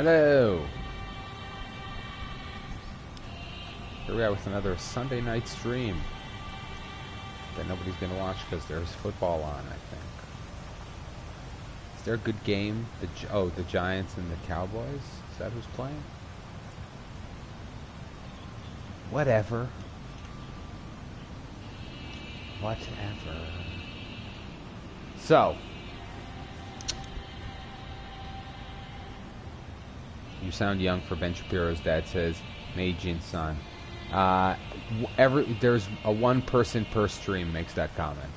Hello! Here we are with another Sunday night stream that nobody's going to watch because there's football on, I think. Is there a good game? The Giants and the Cowboys? Is that who's playing? Whatever. Whatever. So, you sound young for Ben Shapiro's dad says, Meijin-san. There's a one person per stream makes that comment.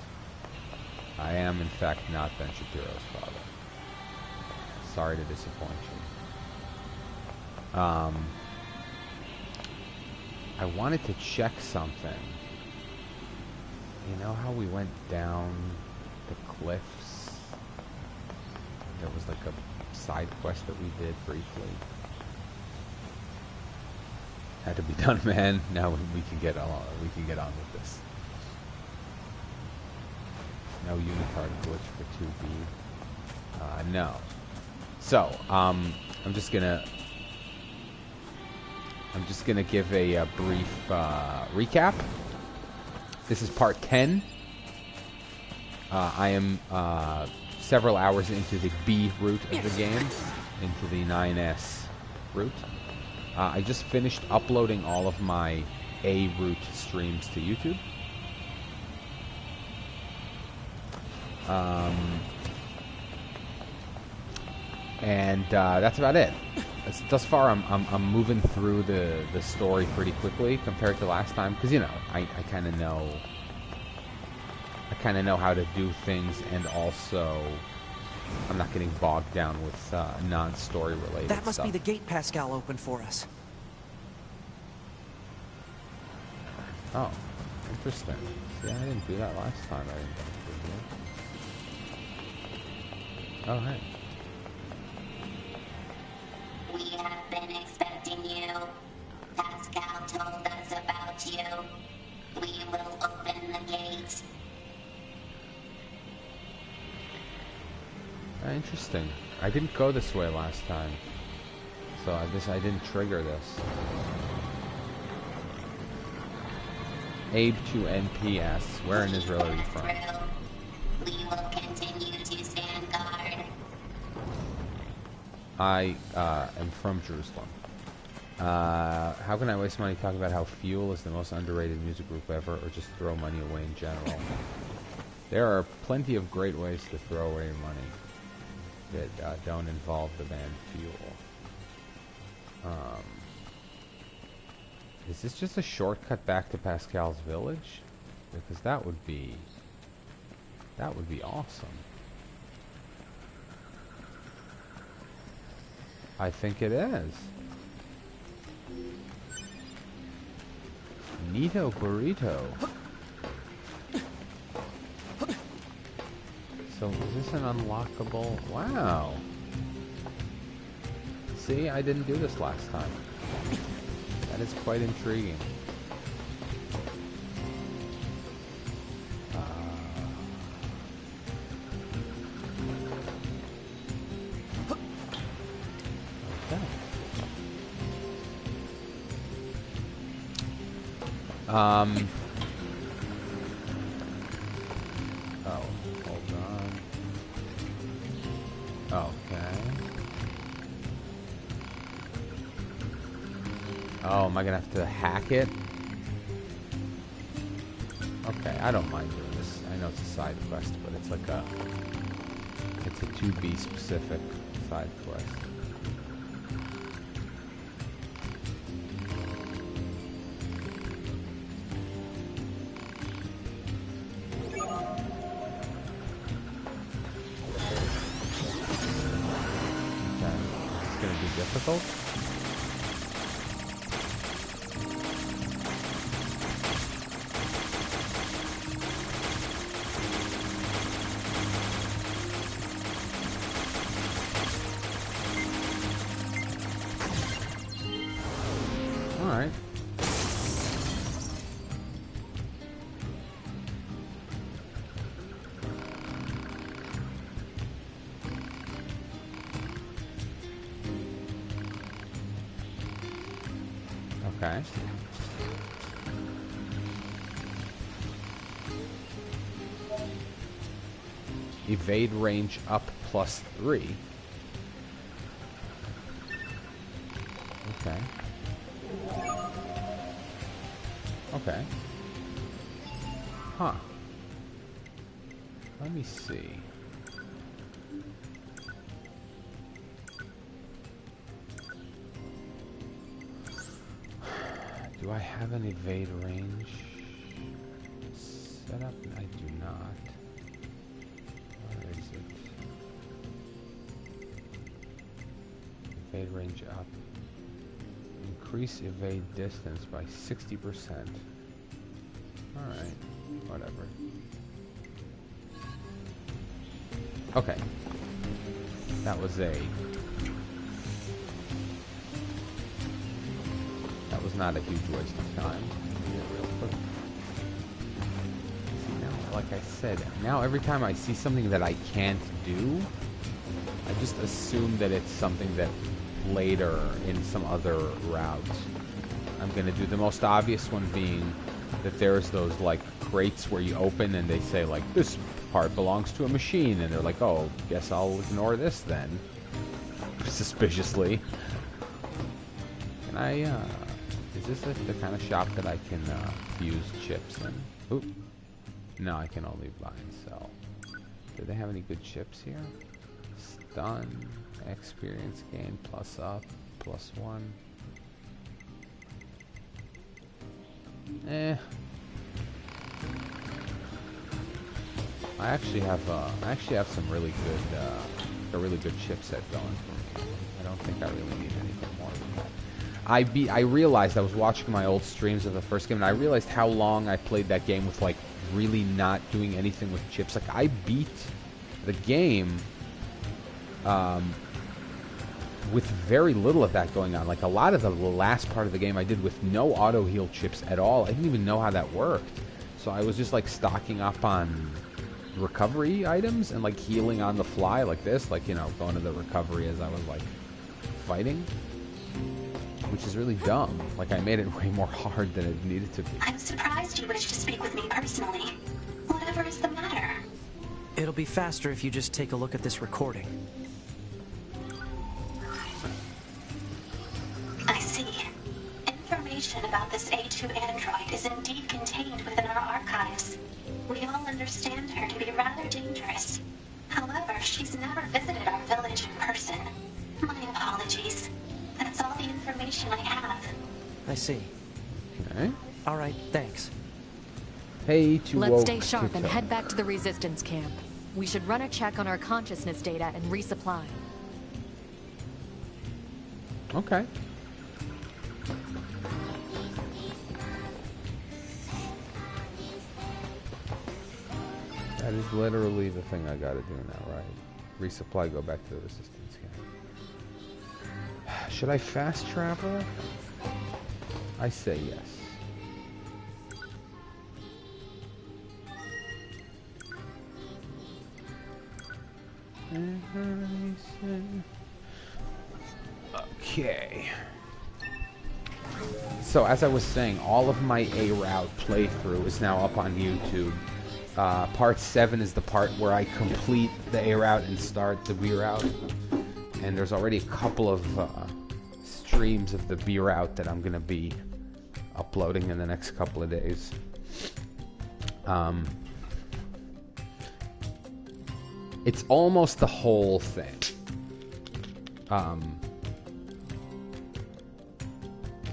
I am, in fact, not Ben Shapiro's father. Sorry to disappoint you. I wanted to check something. You know how we went down the cliffs? There was like a side quest that we did briefly. Had to be done, man. Now we can get on. We can get on with this. No Unicard glitch for 2B. No. So, I'm just gonna give a brief recap. This is part 10. I am several hours into the B route of the game, into the 9S route. I just finished uploading all of my A route streams to YouTube. And that's about it. Thus far, I'm moving through the story pretty quickly compared to last time, because I kind of know how to do things, and also I'm not getting bogged down with non-story related That must stuff. be the gate Pascal opened for us. Oh, interesting. See, I didn't do that last time. I didn't do that. Oh, hey. We have been expecting you. Pascal told us about you. We will open the gate. Interesting. I didn't go this way last time, so I didn't trigger this. Abe to NPS. Where in Israel are you from? We will continue to stand guard. I am from Jerusalem. How can I waste money talking about how Fuel is the most underrated music group ever, or just throw money away in general? There are plenty of great ways to throw away your money that don't involve the band Fuel. Is this just a shortcut back to Pascal's village? Because that would be awesome. I think it is. Neato burrito. So is this an unlockable? Wow. See, I didn't do this last time. That is quite intriguing. Okay. Oh, hold on. Okay. Oh, am I gonna have to hack it? Okay, I don't mind doing this. I know it's a side quest, but it's like it's a 2B specific side quest. Difficult? All right. Okay. Evade range up +3. Okay. Okay. Huh. Let me see. Do I have an evade range set up? I do not. Where is it? Evade range up. Increase evade distance by 60%. Alright, whatever. Okay. That was not a huge waste of time. Real quick. See, now, like I said, now every time I see something that I can't do, I just assume that it's something that later in some other route I'm gonna do. The most obvious one being that there's those like crates where you open and they say like this part belongs to a machine, and they're like, oh, guess I'll ignore this then. Suspiciously. Can I is this the kind of shop that I can use chips in? Oop. No, I can only buy and sell. Do they have any good chips here? Stun, experience gain, plus up, +1. I actually have some really good a really good chipset going for me. I don't think I really need anything more than that. I realized, I was watching my old streams of the first game, and I realized how long I played that game with like really not doing anything with chips. Like I beat the game with very little of that going on. Like a lot of the last part of the game I did with no auto heal chips at all. I didn't even know how that worked. So I was just like stocking up on recovery items and like healing on the fly like this, like, you know, going to the recovery as I was like fighting, which is really dumb. Like I made it way more hard than it needed to be. I'm surprised you wish to speak with me personally. Whatever is the matter? It'll be faster if you just take a look at this recording. I see. Information about this A2 android is indeed contained within our archives. We all understand her to be rather dangerous. However, she's never visited our village in person. My apologies. That's all the information I have. I see. Okay. All right, thanks. Hey, to Let's stay sharp and head back to the resistance camp. We should run a check on our consciousness data and resupply. Okay. That is literally the thing I gotta do now, right? Resupply, go back to the resistance camp. Should I fast travel? I say yes. Okay. So as I was saying, all of my A route playthrough is now up on YouTube. Part 7 is the part where I complete the A route and start the B route. And there's already a couple of streams of the B route that I'm going to be uploading in the next couple of days. It's almost the whole thing.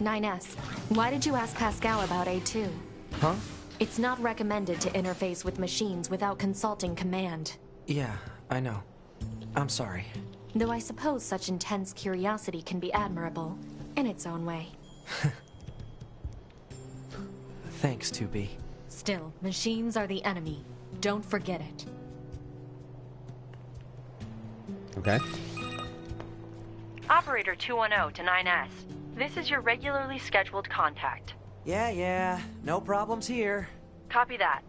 9S, why did you ask Pascal about A2? Huh? It's not recommended to interface with machines without consulting command. Yeah, I know. I'm sorry. Though I suppose such intense curiosity can be admirable, in its own way. Thanks, 2B. Still, machines are the enemy. Don't forget it. Okay. Operator 210 to 9S. This is your regularly scheduled contact. Yeah, no problems here. Copy that.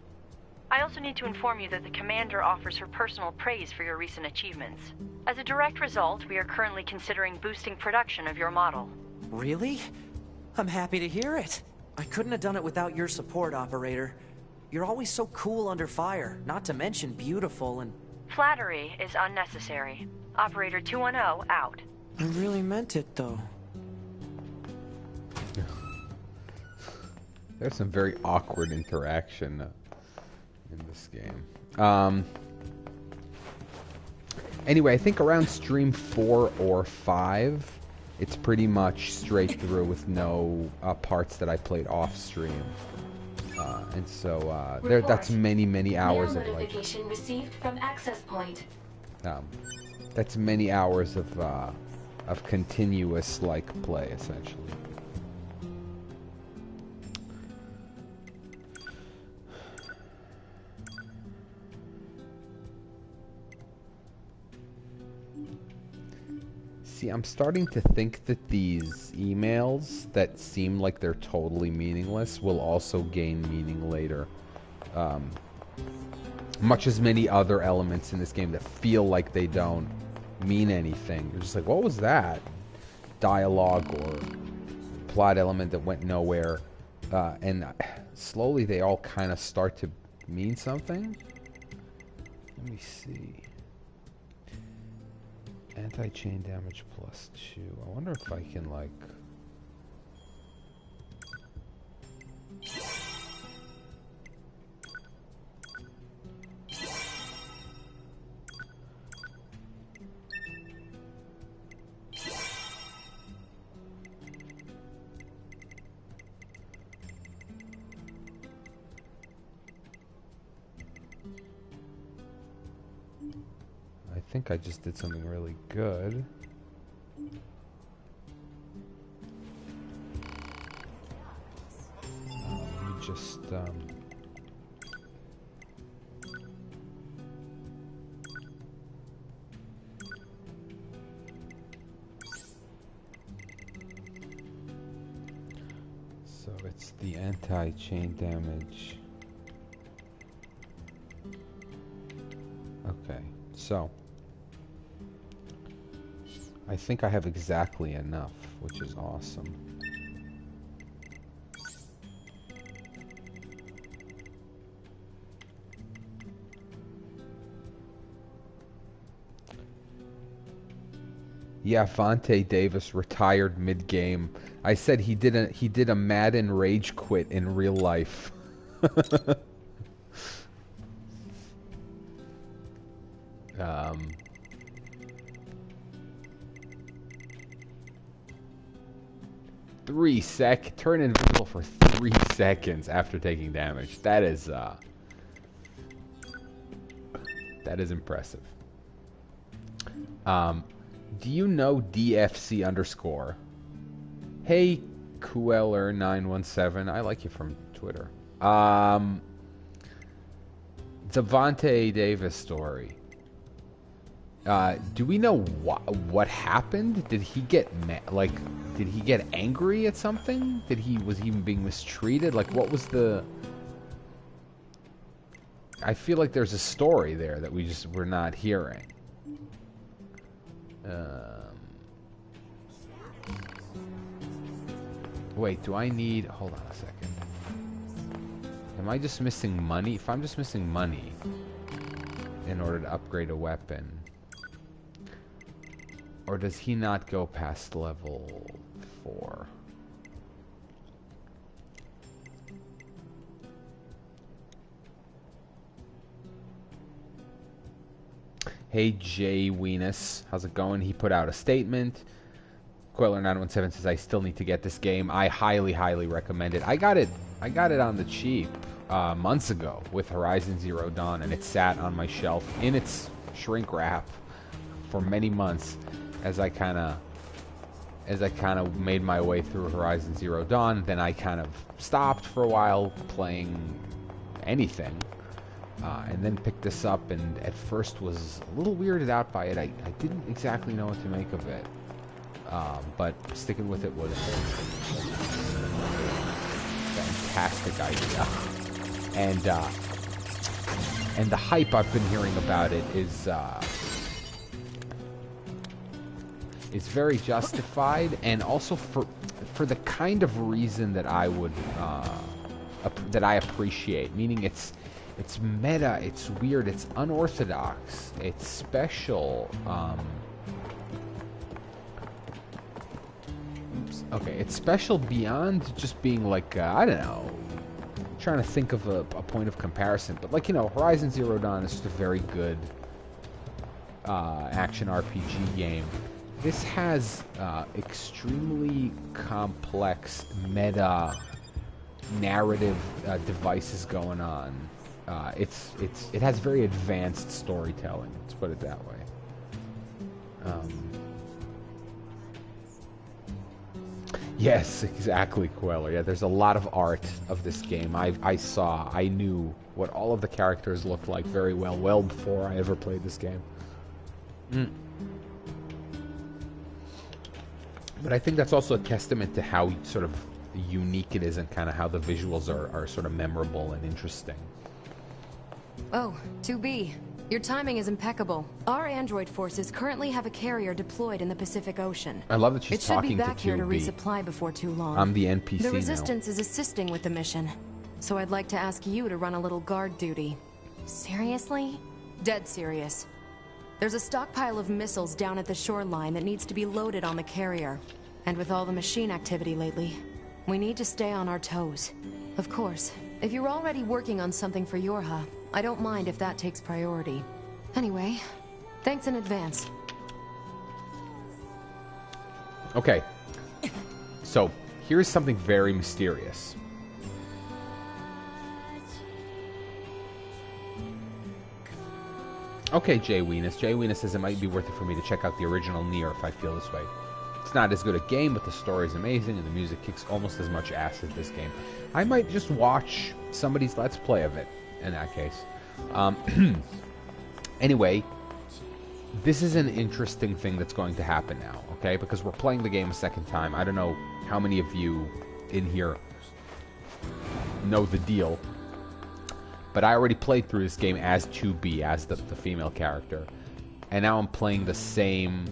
I also need to inform you that the Commander offers her personal praise for your recent achievements. As a direct result, we are currently considering boosting production of your model. Really? I'm happy to hear it. I couldn't have done it without your support, operator. You're always so cool under fire, not to mention beautiful and... Flattery is unnecessary. Operator 210 out. I really meant it, though. There's some very awkward interaction in this game. Anyway, I think around stream 4 or 5, it's pretty much straight through with no parts that I played off stream. And so that's many hours of like... Notification received from access point. That's many hours of continuous like play, essentially. See, I'm starting to think that these emails that seem like they're totally meaningless will also gain meaning later. Much as many other elements in this game that feel like they don't mean anything. You're just like, what was that? Dialogue or plot element that went nowhere. And slowly they all kind of start to mean something. Let me see. Anti-chain damage +2. I wonder if I can, like... I think I just did something really good. So it's the anti-chain damage. Okay, so I think I have exactly enough, which is awesome. Yeah, Vontae Davis retired mid-game. I said he did a Madden rage quit in real life. 3 sec, turn invisible for 3 seconds after taking damage. That is impressive. Do you know DFC _? Hey, Queller917. I like you from Twitter. Devontae Davis story. Do we know what happened? Did he get did he get angry at something? Was he being mistreated? Like, what was the... I feel like there's a story there that we're not hearing. Wait, do I need... Hold on a second. Am I just missing money? If I'm just missing money in order to upgrade a weapon... Or does he not go past level 4? Hey, Jay Weenus. How's it going? He put out a statement. Queller917 says, I still need to get this game. I highly, highly recommend it. I got it on the cheap months ago with Horizon Zero Dawn, and it sat on my shelf in its shrink wrap for many months. As I kind of made my way through Horizon Zero Dawn, then I kind of stopped for a while playing anything, and then picked this up, and at first was a little weirded out by it. I didn't exactly know what to make of it, but sticking with it was a fantastic idea, and the hype I've been hearing about it is is very justified, and also for the kind of reason that I would that I appreciate. Meaning, it's meta, it's weird, it's unorthodox, it's special. Oops. Okay, it's special beyond just being like I don't know. I'm trying to think of a point of comparison, but like, you know, Horizon Zero Dawn is just a very good action RPG game. This has extremely complex meta narrative devices going on. It has very advanced storytelling. Let's put it that way. Yes, exactly, Queller. Yeah, there's a lot of art of this game. I knew what all of the characters looked like very well before I ever played this game. But I think that's also a testament to how sort of unique it is, and kind of how the visuals are sort of memorable and interesting. Oh, 2B. Your timing is impeccable. Our android forces currently have a carrier deployed in the Pacific Ocean. I love that she's it should talking be back to here to 2B. resupply before too long. I'm the NPC The now. Resistance is assisting with the mission, so I'd like to ask you to run a little guard duty. Seriously? Dead serious. There's a stockpile of missiles down at the shoreline that needs to be loaded on the carrier. And with all the machine activity lately, we need to stay on our toes. Of course, if you're already working on something for Yorha, I don't mind if that takes priority. Anyway, thanks in advance. Okay. So, here's something very mysterious. Okay, Jay Weenus. Jay Weenus says it might be worth it for me to check out the original NieR if I feel this way. It's not as good a game, but the story is amazing, and the music kicks almost as much ass as this game. I might just watch somebody's Let's Play of it, in that case. Anyway, this is an interesting thing that's going to happen now, okay? Because we're playing the game a second time. I don't know how many of you in here know the deal, but I already played through this game as 2B, as the female character. And now I'm playing the same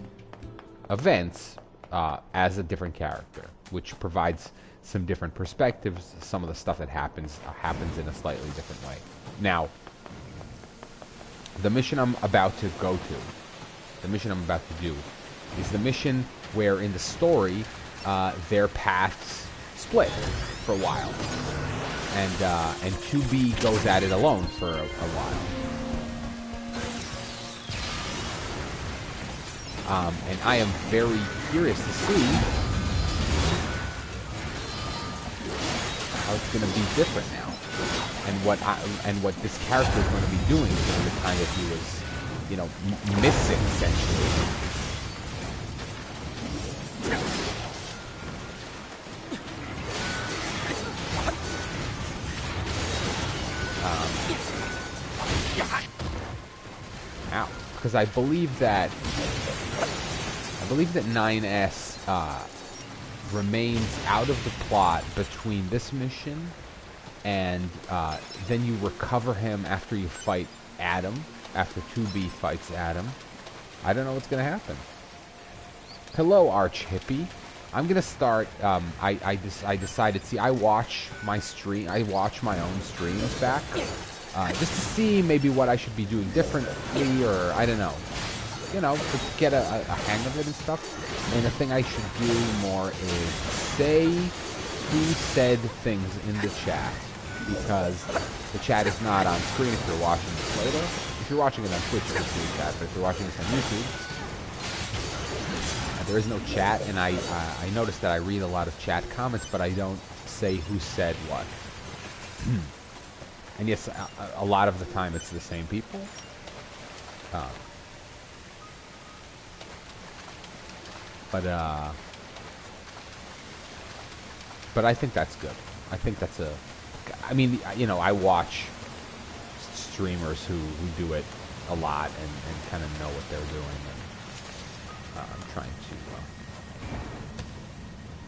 events as a different character, which provides some different perspectives. Some of the stuff that happens in a slightly different way. Now, the mission I'm about to go to, the mission I'm about to do, is the mission where in the story, their paths split for a while. And 2B goes at it alone for a while. And I am very curious to see how it's going to be different now, and what this character is going to be doing during the time that he was, you know, missing essentially. Ow. Because I believe that 9S remains out of the plot between this mission and then you recover him after you fight Adam, after 2B fights Adam. I don't know what's going to happen. Hello, Arch Hippie. I'm going to start, I decided, see, I watch my own streams back, just to see maybe what I should be doing differently, or I don't know. You know, to get a hang of it and stuff. And the thing I should do more is say who said things in the chat, because the chat is not on screen if you're watching this later. If you're watching it on Twitch, you can see the chat, but if you're watching this on YouTube, there is no chat, and I noticed that I read a lot of chat comments, but I don't say who said what. And yes, a lot of the time it's the same people. But I think that's good. I think that's I mean, you know, I watch streamers who do it a lot and kind of know what they're doing, and I'm trying to,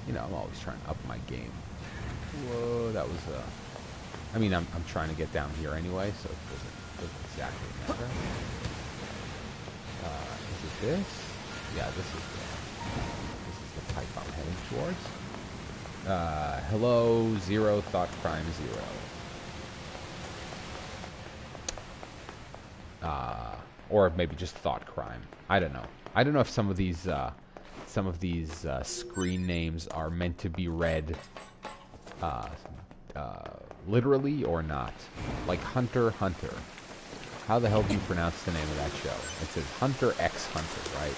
you know, I'm always trying to up my game. Whoa, that was, I mean, I'm trying to get down here anyway, so it doesn't exactly matter. Is it this? Yeah, this is This is the type I'm heading towards. Hello, Zero, Thought Crime Zero. Or maybe just Thought Crime. I don't know. I don't know if some of these screen names are meant to be read literally or not. Like Hunter Hunter. How the hell do you pronounce the name of that show? It says Hunter X Hunter, right?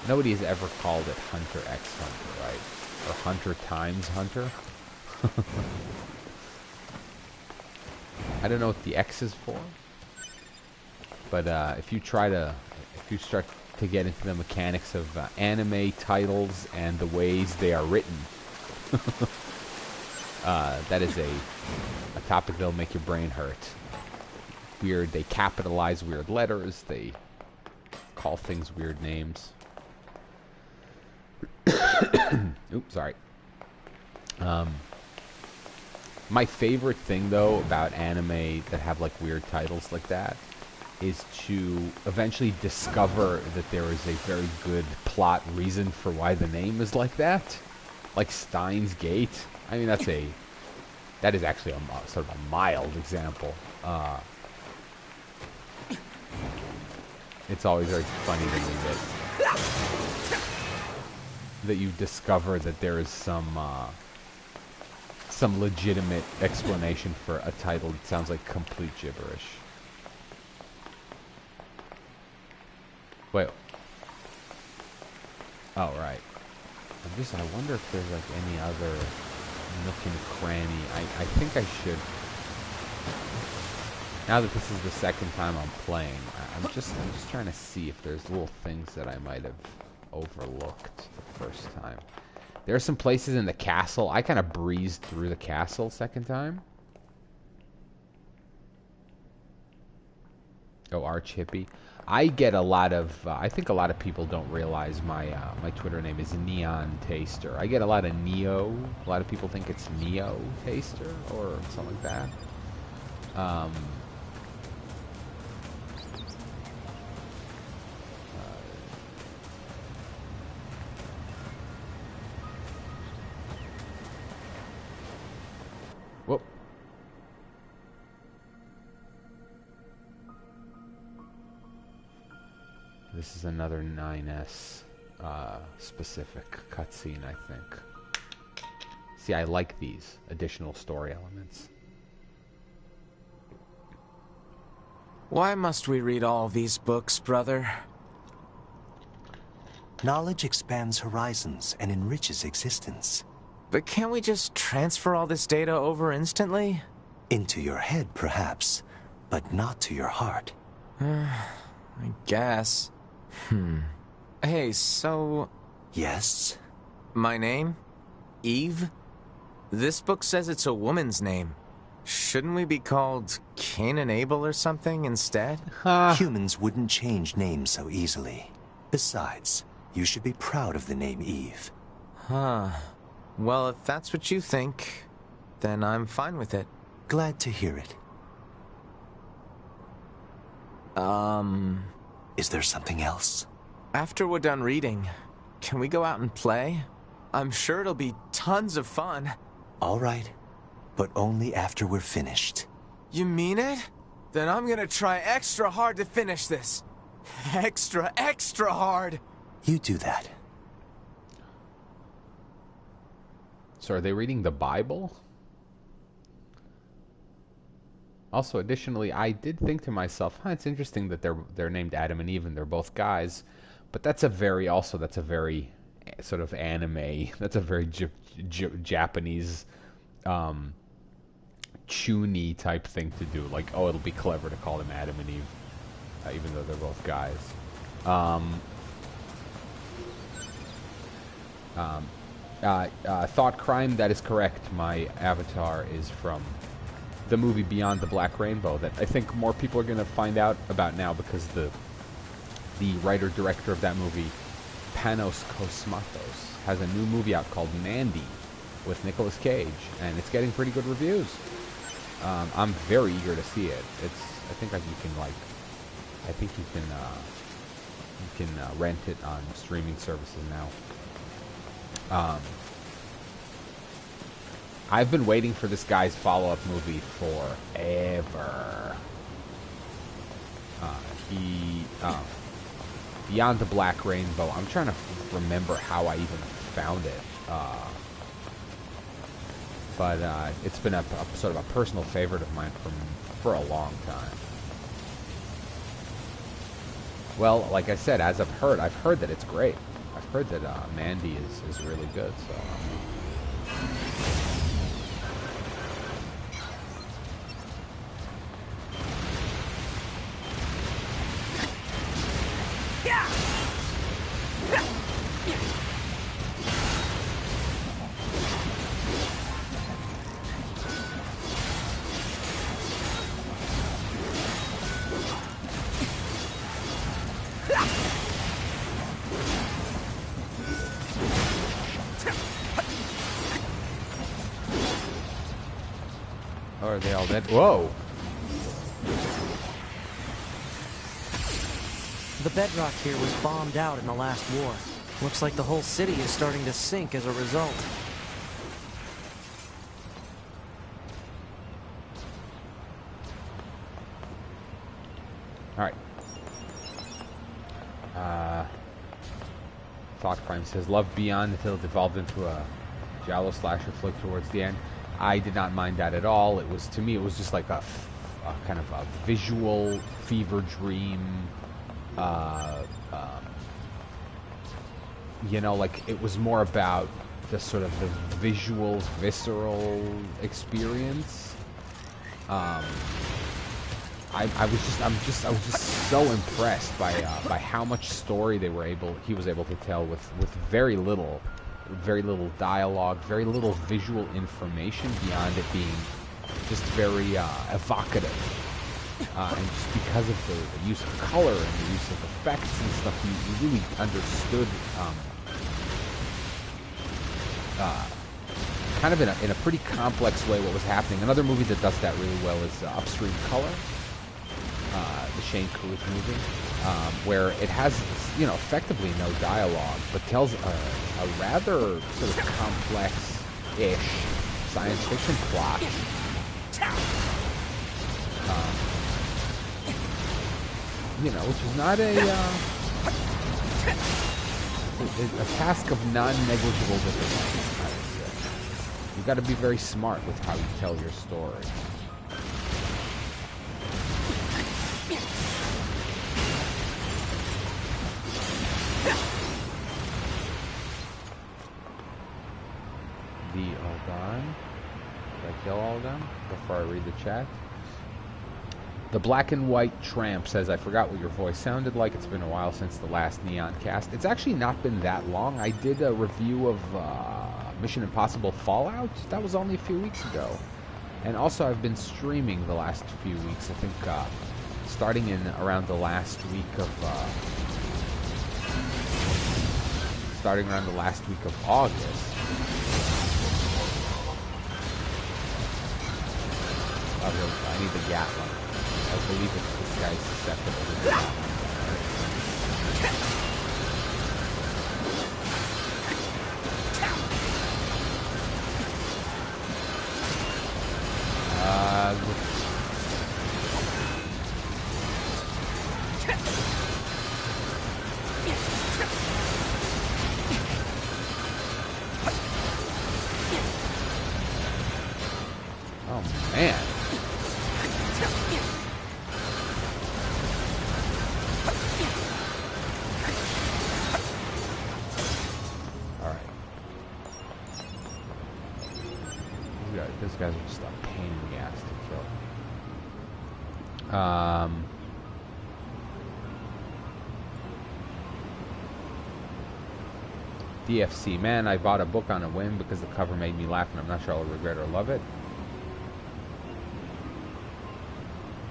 Nobody has ever called it Hunter X Hunter, right? Or Hunter times Hunter. I don't know what the X is for. But if you start to get into the mechanics of anime titles and the ways they are written, that is a topic that'll make your brain hurt. Weird, they capitalize weird letters, they call things weird names. Oops, sorry. My favorite thing, though, about anime that have, like, weird titles like that is to eventually discover that there is a very good plot reason for why the name is like that. Like Steins Gate. I mean, that is actually a sort of a mild example. It's always very funny to me that you discover that there is some legitimate explanation for a title that sounds like complete gibberish. Wait. Oh, right. I wonder if there's like any other nook and cranny. I think I should. Now that this is the second time I'm playing, I'm just trying to see if there's little things that I might have overlooked the first time. There are some places in the castle. I kind of breezed through the castle second time. Oh, Arch Hippie. I get a lot of, I think a lot of people don't realize my Twitter name is Neontaster. I get a lot of Neo. A lot of people think it's Neotaster or something like that. Whoop. This is another 9S specific cutscene, I think. See, I like these additional story elements. Why must we read all these books, brother? Knowledge expands horizons and enriches existence. But can't we just transfer all this data over instantly? Into your head, perhaps, but not to your heart. I guess. Hey, so... Yes? My name? Eve? This book says it's a woman's name. Shouldn't we be called Cain and Abel or something instead? Humans wouldn't change names so easily. Besides, you should be proud of the name Eve. Well, if that's what you think, then I'm fine with it. Glad to hear it. Is there something else? After we're done reading, can we go out and play? I'm sure it'll be tons of fun. All right, but only after we're finished. You mean it? Then I'm gonna try extra hard to finish this. Extra, extra hard! You do that. So are they reading the Bible? Also, additionally, I did think to myself, it's interesting that they're named Adam and Eve and they're both guys, but that's a very sort of anime, that's a very Japanese chuny type thing to do. Like, oh, it'll be clever to call them Adam and Eve, even though they're both guys. Thought Crime, that is correct. My avatar is from the movie Beyond the Black Rainbow that I think more people are going to find out about now because the writer-director of that movie, Panos Cosmatos, has a new movie out called Mandy with Nicolas Cage, and it's getting pretty good reviews. I'm very eager to see it. I think you can You can rent it on streaming services now. I've been waiting for this guy's follow-up movie forever. Beyond the Black Rainbow. I'm trying to remember how I even found it. But it's been a sort of a personal favorite of mine for a long time. Well, like I said, as I've heard that it's great. I've heard that Mandy is really good. So. Are they all dead? Whoa! The bedrock here was bombed out in the last war. Looks like the whole city is starting to sink as a result. Alright. Thought Crime says, loved Beyond until it devolved into a giallo slasher flick towards the end. I did not mind that at all. It was, to me, it was just like a kind of a visual fever dream. You know, like it was more about the sort of the visual, visceral experience. I was just so impressed by how much story he was able to tell with very little dialogue, very little visual information beyond it being just very evocative. And just because of the use of color and the use of effects and stuff, you really understood kind of in a pretty complex way what was happening. Another movie that does that really well is Upstream Color, the Shane Cruz movie, where it has, you know, effectively no dialogue, but tells a rather sort of complex-ish science fiction plot. You know, which is not a task of non-negligible difficulty, I would say. You've got to be very smart with how you tell your story. The Algon. Did I kill all of them before I read the chat? The Black and White Tramp says, I forgot what your voice sounded like. It's been a while since the last Neon cast. It's actually not been that long. I did a review of Mission Impossible Fallout. That was only a few weeks ago. And also I've been streaming the last few weeks. I think starting in around the last week of August. I need the Gatling. I believe this guy's susceptible to the Gatling. Oh, man. These guys are just a pain in the ass to kill. DFC, man, I bought a book on a whim because the cover made me laugh, and I'm not sure I'll regret or love it.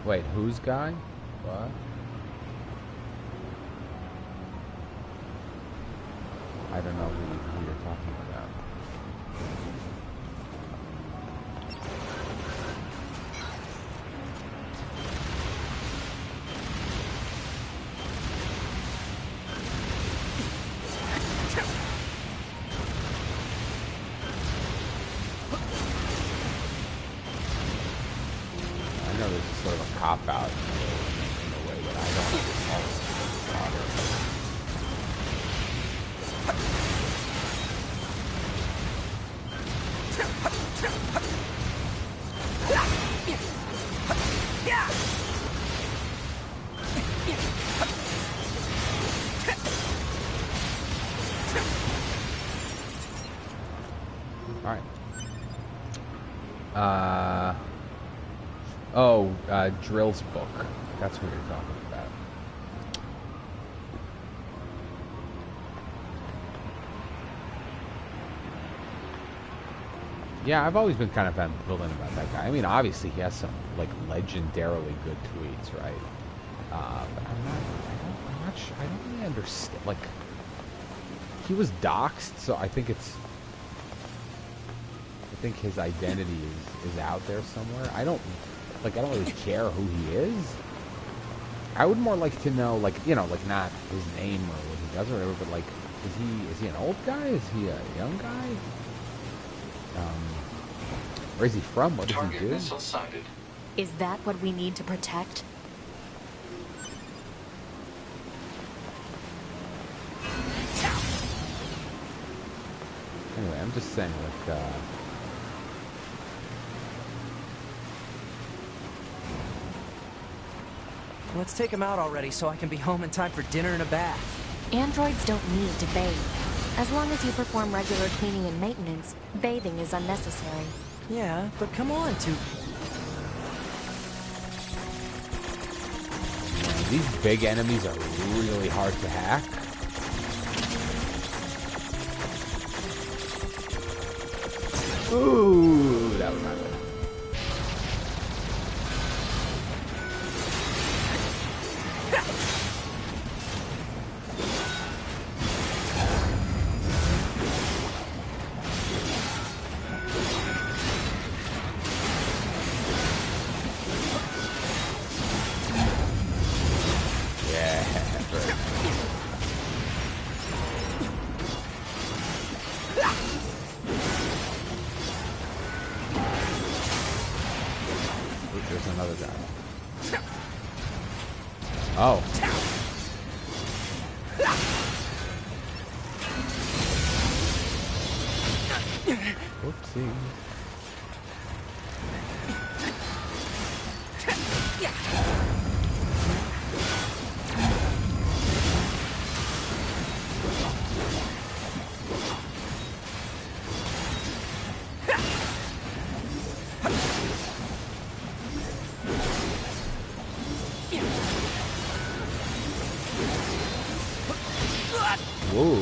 Wait, whose guy? What? I don't know who you're talking about. cop out in a way that I don't understand. Drill's book. That's what you're talking about. Yeah, I've always been kind of ambivalent about that guy. I mean, obviously he has some like legendarily good tweets, right? But I'm not sure. I don't really understand. Like, he was doxxed, so I think his identity is out there somewhere. I don't really care who he is. I would more like to know, like, you know, like not his name or what he does or whatever, but like, is he an old guy? Is he a young guy? Where is he from? What does he do? Missile sighted. Is that what we need to protect? Anyway, I'm just saying, like, Let's take him out already so I can be home in time for dinner and a bath. Androids don't need to bathe. As long as you perform regular cleaning and maintenance, bathing is unnecessary. Yeah, but come on, these big enemies are really hard to hack. Ooh, that was not good. Oh. Whoopsie. Whoa.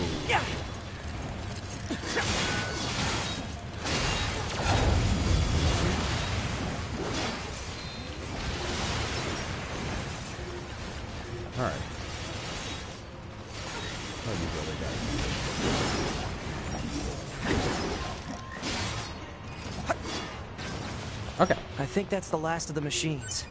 All right. What are these other guys? Okay. I think that's the last of the machines.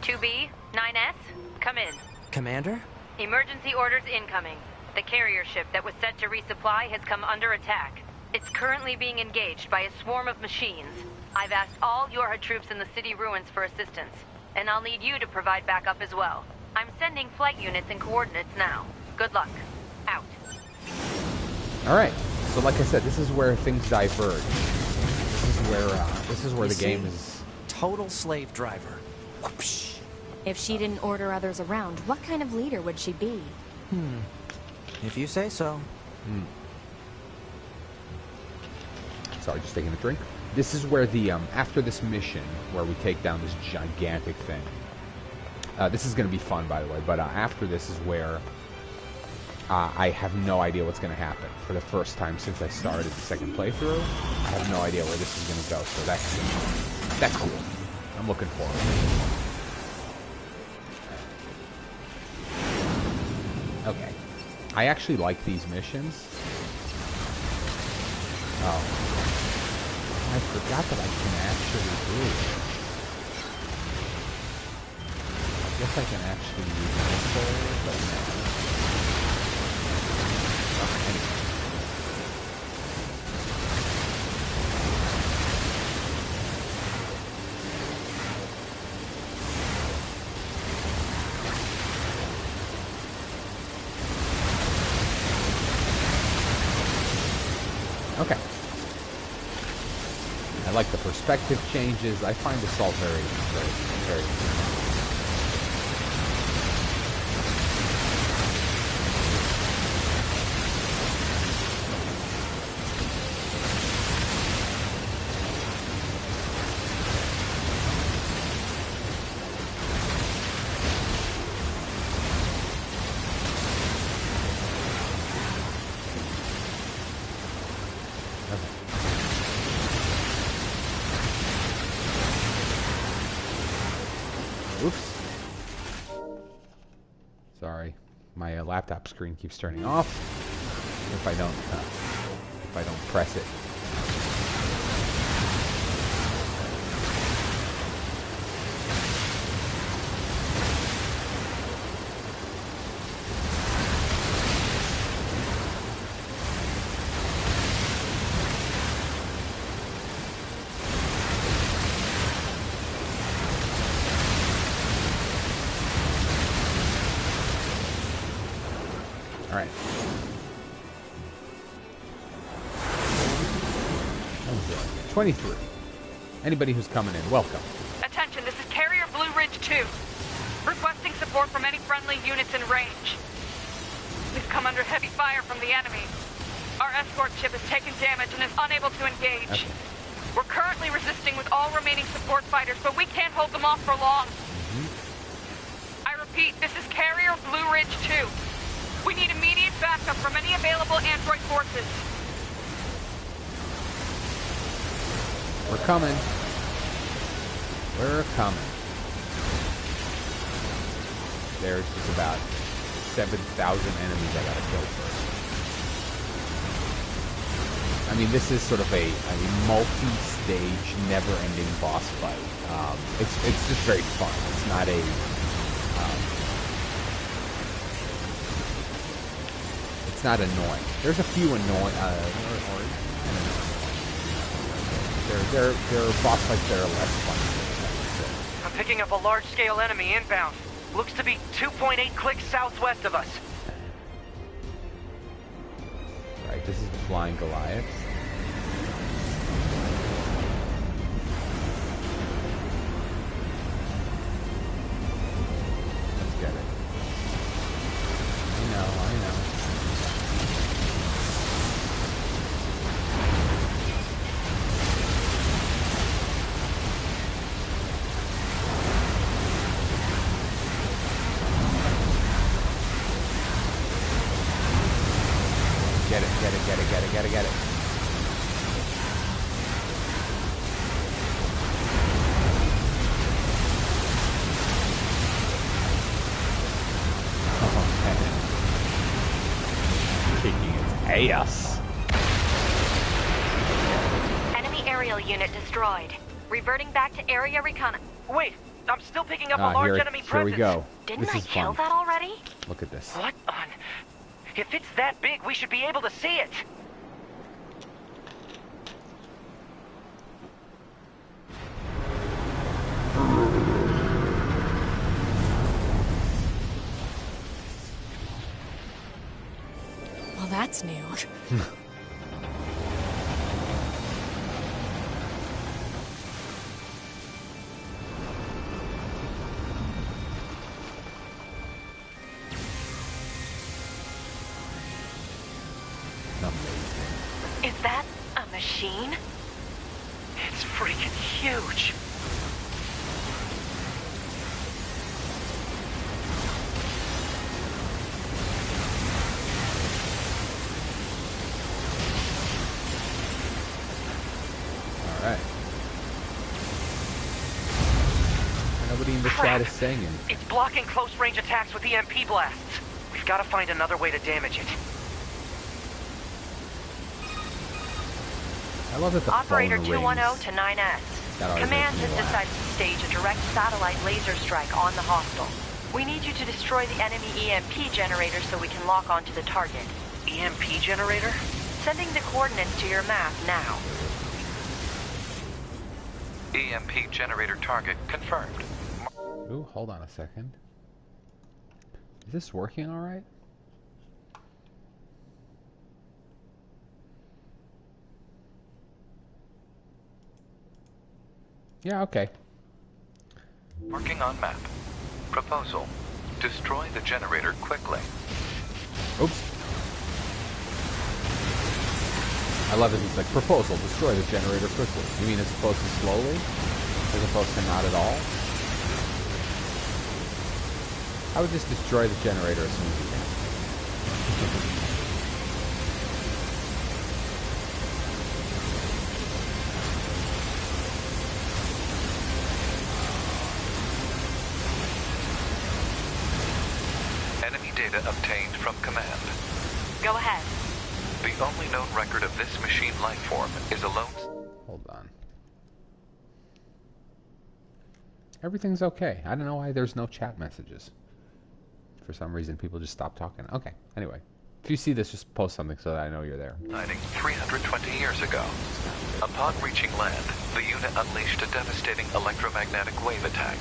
2B, 9S, come in. Commander? Emergency orders incoming. The carrier ship that was set to resupply has come under attack. It's currently being engaged by a swarm of machines. I've asked all Yorha troops in the city ruins for assistance, and I'll need you to provide backup as well. I'm sending flight units and coordinates now. Good luck. Out. All right. So, like I said, this is where things diverge. This is where the game is. Total slave driver. Whoopsh. If she didn't order others around, what kind of leader would she be? If you say so. Sorry, just taking a drink. This is where the, after this mission, where we take down this gigantic thing. This is going to be fun, by the way, but after this is where I have no idea what's going to happen. For the first time since I started the second playthrough, I have no idea where this is going to go, so that's cool. I'm looking forward to it. Okay. I actually like these missions. Oh. I forgot that I can actually do it. I guess I can actually use missiles, but no. Anyway. Okay. I like the perspective changes. I find Assault very, very, very... My laptop screen keeps turning off if I don't press it. All right. 23. Anybody who's coming in, welcome. Attention, this is Carrier Blue Ridge 2. Requesting support from any friendly units in range. We've come under heavy fire from the enemy. Our escort ship has taken damage and is unable to engage. Okay. We're currently resisting with all remaining support fighters, but we can't hold them off for long. I repeat, this is Carrier Blue Ridge 2. We need immediate backup from any available android forces. We're coming. We're coming. There's just about 7,000 enemies I gotta kill first. I mean, this is sort of a multi-stage, never-ending boss fight. It's just very fun. It's not a... it's not annoying. There's a few annoying... There are boss fights that are less fun. I'm picking up a large-scale enemy inbound. Looks to be 2.8 clicks southwest of us. Right, this is the Flying Goliaths. Let's get it. I know. Get it. Kicking its ass. Enemy aerial unit destroyed. Reverting back to area recon. Wait, I'm still picking up a large enemy presence. Here we go. Didn't I kill that already? Look at this. What on? If it's that big, we should be able to see it. Well, that's new. Is that a machine? It's freaking huge. Alright. Nobody in the chat is saying anything. It's blocking close-range attacks with EMP blasts. We've got to find another way to damage it. I love that the Operator phone 210 rings. to 9S. That always Command makes me has laugh. decided to stage a direct satellite laser strike on the hostile. We need you to destroy the enemy EMP generator so we can lock onto the target. EMP generator? Sending the coordinates to your map now. EMP generator target confirmed. Ooh, hold on a second. Is this working all right? Yeah, okay. Working on map. Proposal. Destroy the generator quickly. Oops. I love it. It's like, proposal, destroy the generator quickly. You mean as opposed to slowly? As opposed to not at all? I would just destroy the generator as soon as you can. Enemy data obtained from command. Go ahead. The only known record of this machine life form is a lone... Hold on. Everything's okay. I don't know why there's no chat messages. For some reason, people just stop talking. Okay, anyway. If you see this, just post something so that I know you're there. 320 years ago. Upon reaching land, the unit unleashed a devastating electromagnetic wave attack.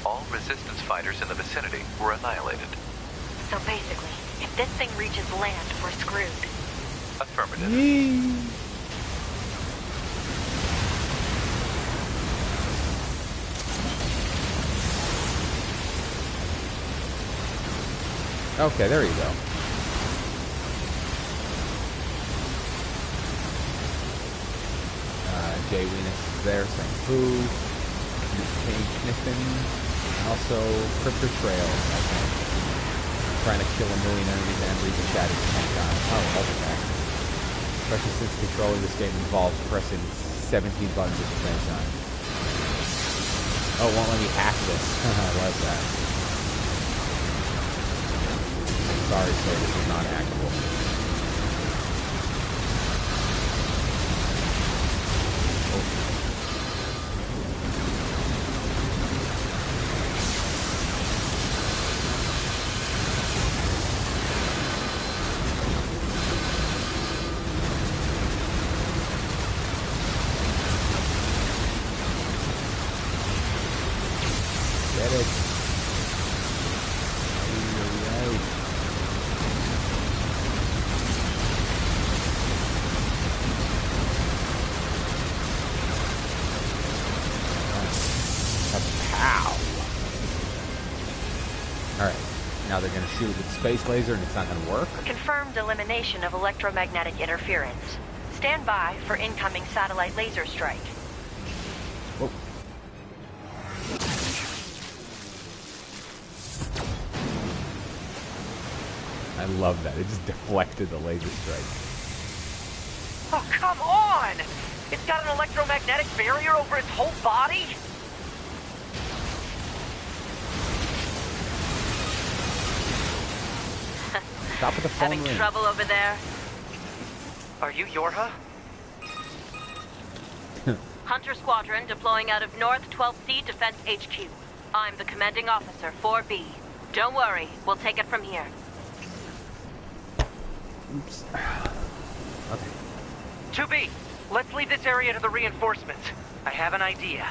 All resistance fighters in the vicinity were annihilated. So basically, if this thing reaches land, we're screwed. Affirmative. Okay, there you go. Jay Weenus is there saying food. Kniffin. Also, Crypto Trail. Okay. Trying to kill 1 million enemies and read the chat at the same time. Oh, okay. Especially since control of this game involves pressing 17 buttons at the same time. Oh, it won't let me hack this. I love that. Sorry, sir, this is not hackable. Get it. Alright, now they're going to shoot with space laser and it's not going to work? Confirmed elimination of electromagnetic interference. Stand by for incoming satellite laser strike. Whoa. I love that. It just deflected the laser strike. Oh, come on! It's got an electromagnetic barrier over its whole body? Stop with the phone Having ring. trouble over there? Are you Yorha? Hunter Squadron deploying out of North 12th C Defense HQ. I'm the commanding officer, 4B. Don't worry, we'll take it from here. Oops. Okay. 2B, let's leave this area to the reinforcements. I have an idea.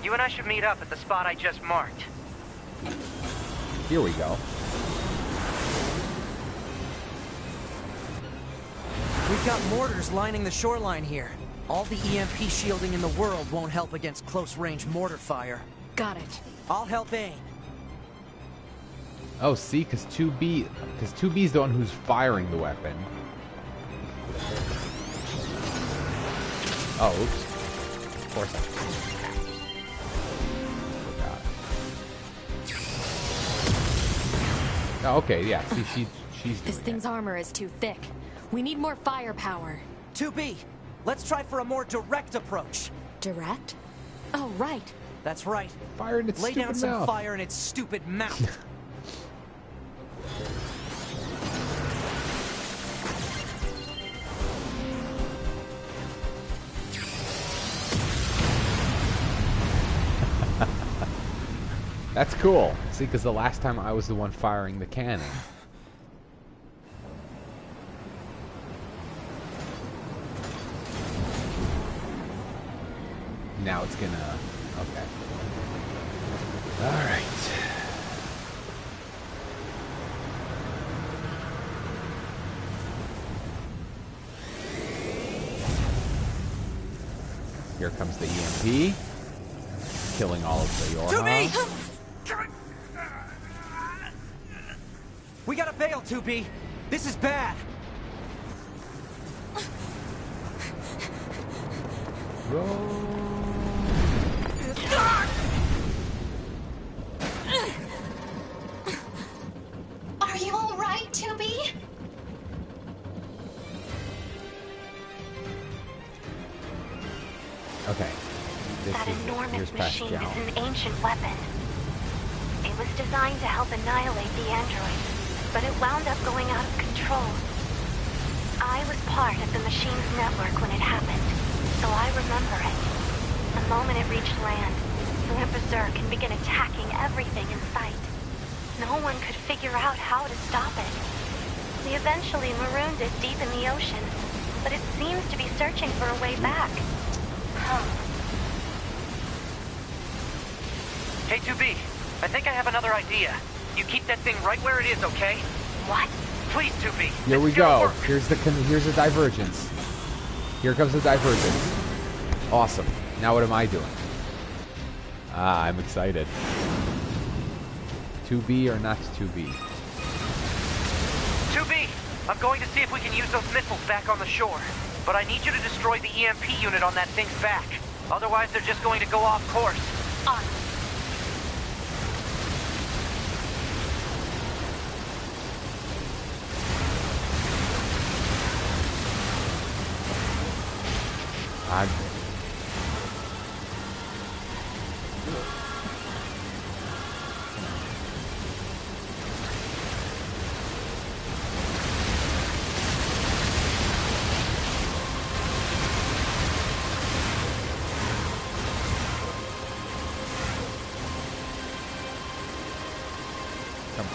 You and I should meet up at the spot I just marked. Here we go. We've got mortars lining the shoreline here. All the EMP shielding in the world won't help against close-range mortar fire. Got it. I'll help aim. Oh, see, because 2B's the one who's firing the weapon. Oh, oops. Of course I forgot. Oh, okay, yeah. See, she's This doing thing's that. armor is too thick. We need more firepower. 2B, let's try for a more direct approach. Direct? Oh, right. That's right. Fire in its Lay stupid down some mouth. fire in its stupid mouth. That's cool. See, because the last time I was the one firing the cannon. Now it's gonna... Okay. Alright. Here comes the EMP. killing all of the To me! huh? We gotta bail, 2B. This is bad. Are you all right, 2B? Okay. That enormous here's machine Pascal. is an ancient weapon. It was designed to help annihilate the androids, but it wound up going out of control. I was part of the machine's network when it happened, so I remember it. The moment it reached land, it went berserk and began attacking everything in sight. No one could figure out how to stop it. We eventually marooned it deep in the ocean, but it seems to be searching for a way back. Hey, 2B, I think I have another idea. You keep that thing right where it is, okay? What? Please, 2B. Here we This is gonna go. work. Here's the divergence. Here comes the divergence. Awesome. Now what am I doing? Ah, I'm excited. 2B or not 2B? 2B, I'm going to see if we can use those missiles back on the shore. But I need you to destroy the EMP unit on that thing's back. Otherwise, they're just going to go off course. On. Come on.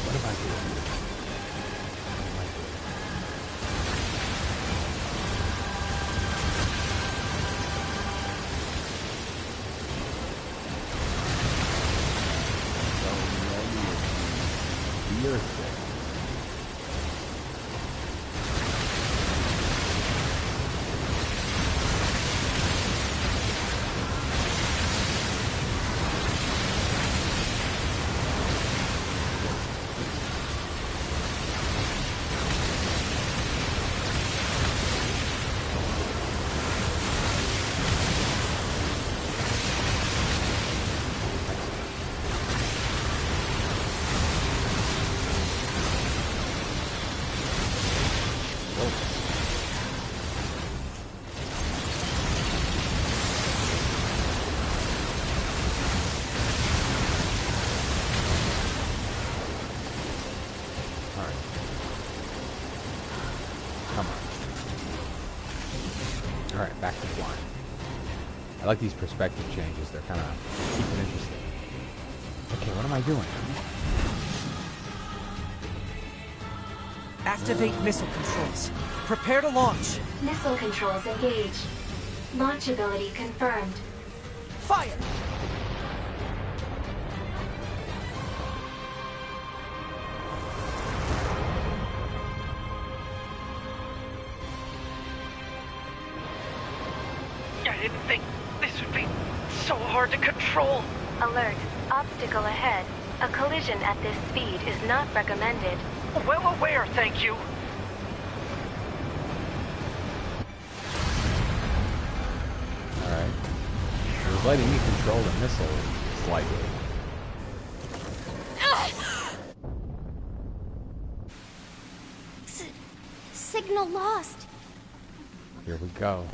What am I doing? What am I doing? Weird thing. Alright, back to flying. I like these perspective changes. They're kind of keep it interesting. Okay, what am I doing? Activate missile controls. Prepare to launch. Missile controls engaged. Launch ability confirmed. Fire! I didn't think this would be so hard to control. Alert. Obstacle ahead. A collision at this speed is not recommended. Well aware, thank you. Alright. It was letting me control the missile slightly. Signal lost. Here we go.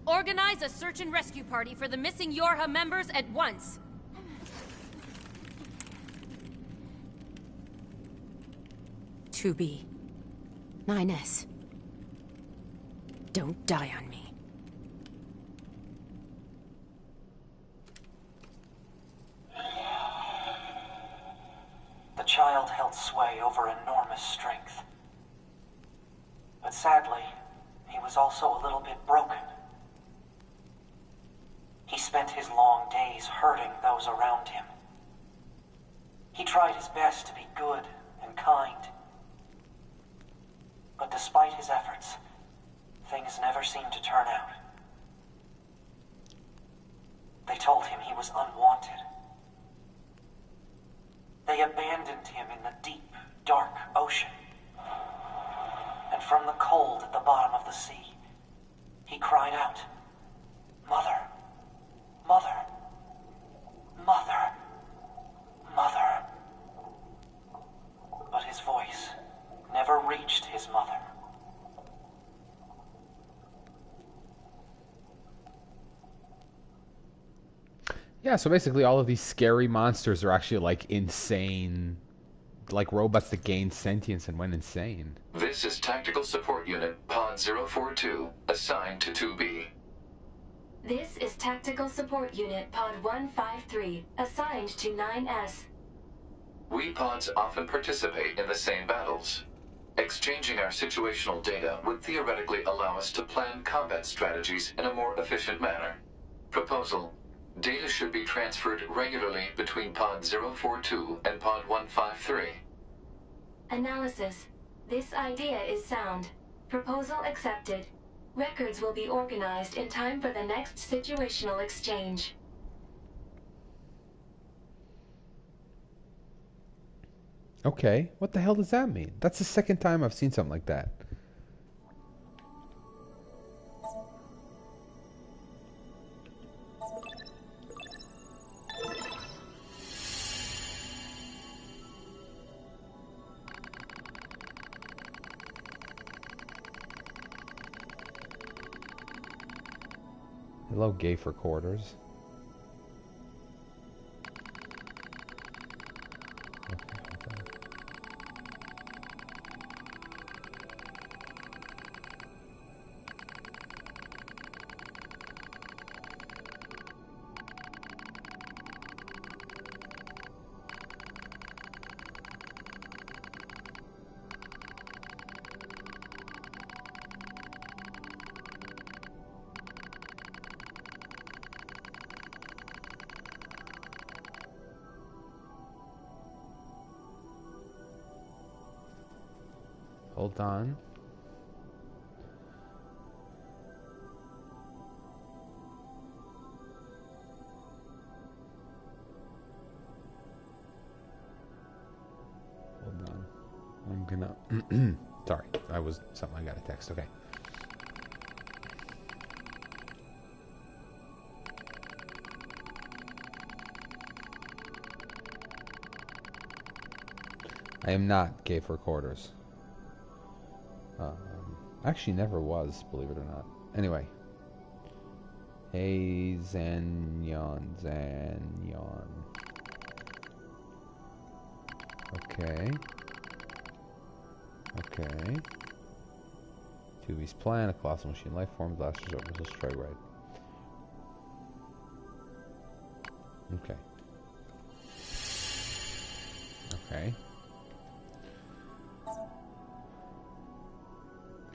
Organize a search and rescue party for the missing Yorha members at once. To be. 9S. Don't die on me. The child held sway over enormous strength. But sadly, he was also a little bit broken. He spent his long days hurting those around him. He tried his best to be good and kind. But despite his efforts, things never seemed to turn out. They told him he was unwanted. They abandoned him in the deep, dark ocean. And from the cold at the bottom of the sea, he cried out, "Mother, Mother, Mother, Mother." But his voice never reached his mother. Yeah, so basically all of these scary monsters are actually like insane, like robots that gained sentience and went insane. This is Tactical Support Unit Pod 042, assigned to 2B. This is Tactical Support Unit Pod 153, assigned to 9S. We pods often participate in the same battles. Exchanging our situational data would theoretically allow us to plan combat strategies in a more efficient manner. Proposal: data should be transferred regularly between Pod 042 and Pod 153. Analysis. This idea is sound. Proposal accepted. Records will be organized in time for the next situational exchange. Okay, what the hell does that mean? That's the second time I've seen something like that. Hello, gay for quarters. Hold on. Hold on. I'm gonna... Sorry, that was something I got a text. Okay. I am not gay for quarters. Actually never was, believe it or not. Anyway. Hey, Zanion. Okay. Okay. 2B's plan, a colossal machine life form, last resort missile strike right. Okay. Okay.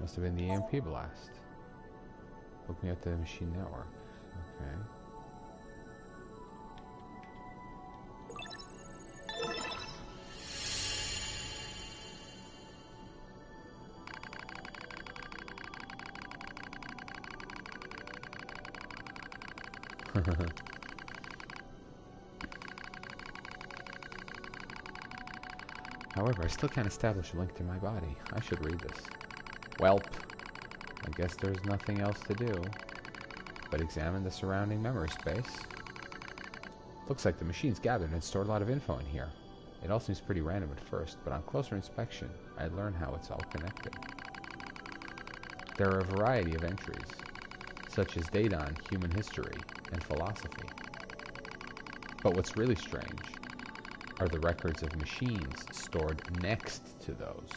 Must have been the EMP blast. Looking at the machine network. Okay. However, I still can't establish a link to my body. I should read this. Welp, I guess there's nothing else to do but examine the surrounding memory space. Looks like the machine's gathered and stored a lot of info in here. It all seems pretty random at first, but on closer inspection, I learn how it's all connected. There are a variety of entries, such as data on human history and philosophy. But what's really strange are the records of machines stored next to those.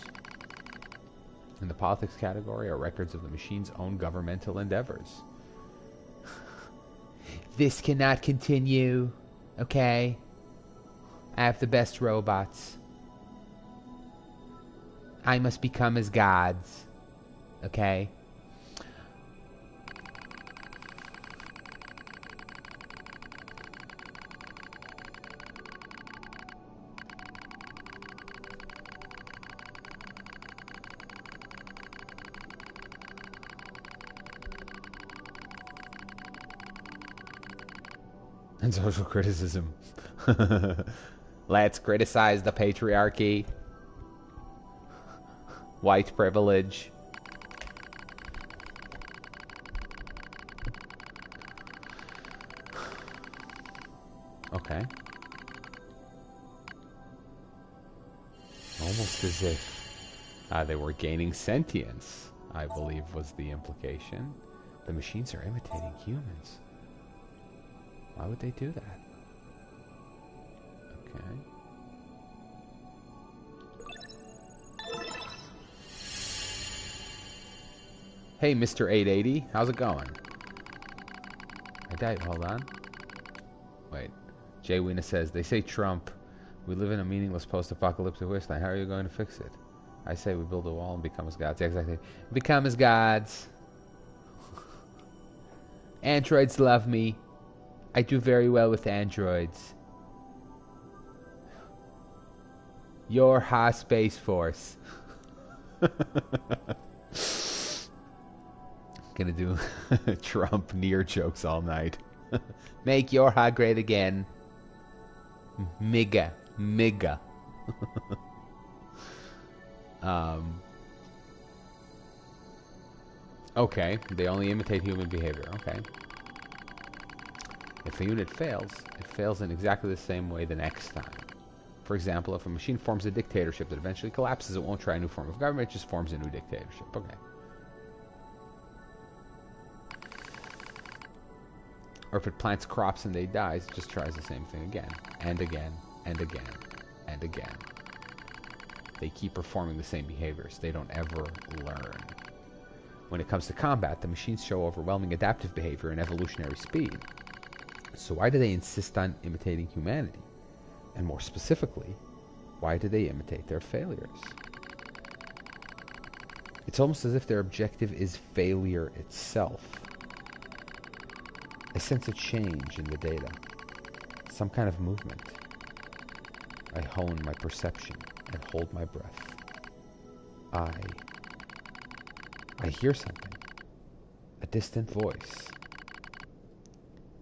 In the politics category are records of the machine's own governmental endeavors. This cannot continue, okay? I have the best robots. I must become as gods, okay? And social criticism. Let's criticize the patriarchy. White privilege. Okay. Almost as if they were gaining sentience, I believe was the implication. The machines are imitating humans. Why would they do that? Okay. Hey, Mr. 880, how's it going? I died. Hold on. Wait. Jay Wiener says, they say Trump, we live in a meaningless post-apocalyptic wasteland. How are you going to fix it? I say we build a wall and become as gods. Yeah, exactly. Become as gods. Androids love me. I do very well with androids. Your Ha Space Force. Gonna do Trump NieR jokes all night. Make your Ha great again. Miga. Okay, they only imitate human behavior. Okay. If a unit fails, it fails in exactly the same way the next time. For example, if a machine forms a dictatorship that eventually collapses, it won't try a new form of government, it just forms a new dictatorship. Okay. Or if it plants crops and they die, it just tries the same thing again, and again, and again, and again. They keep performing the same behaviors. They don't ever learn. When it comes to combat, the machines show overwhelming adaptive behavior and evolutionary speed. So why do they insist on imitating humanity? And more specifically, why do they imitate their failures? It's almost as if their objective is failure itself. I sense a change in the data, some kind of movement. I hone my perception and hold my breath. I hear something, a distant voice.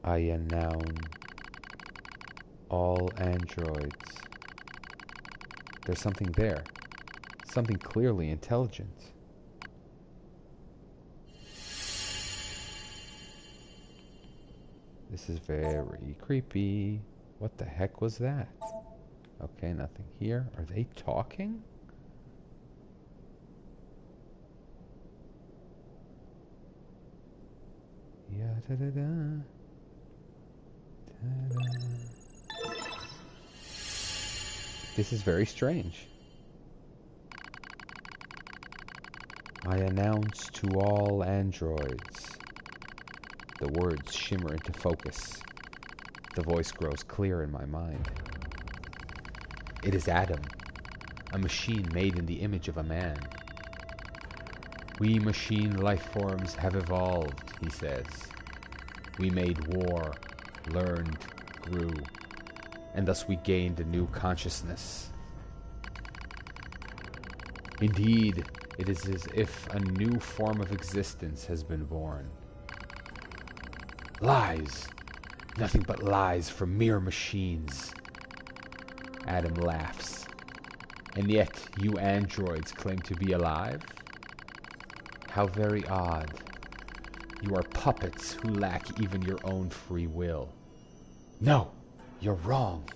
I announce all androids. There's something there, something clearly intelligent. This is very creepy. What the heck was that? Okay, nothing here. Are they talking? Yeah, da da da. Da, da. This is very strange. I announce to all androids. The words shimmer into focus. The voice grows clear in my mind. It is Adam, a machine made in the image of a man. We machine life forms have evolved, he says. We made war, learned, grew, and thus we gained a new consciousness. Indeed, it is as if a new form of existence has been born. Lies! Nothing but lies from mere machines. Adam laughs. And yet you androids claim to be alive? How very odd. You are puppets who lack even your own free will. No, you're wrong.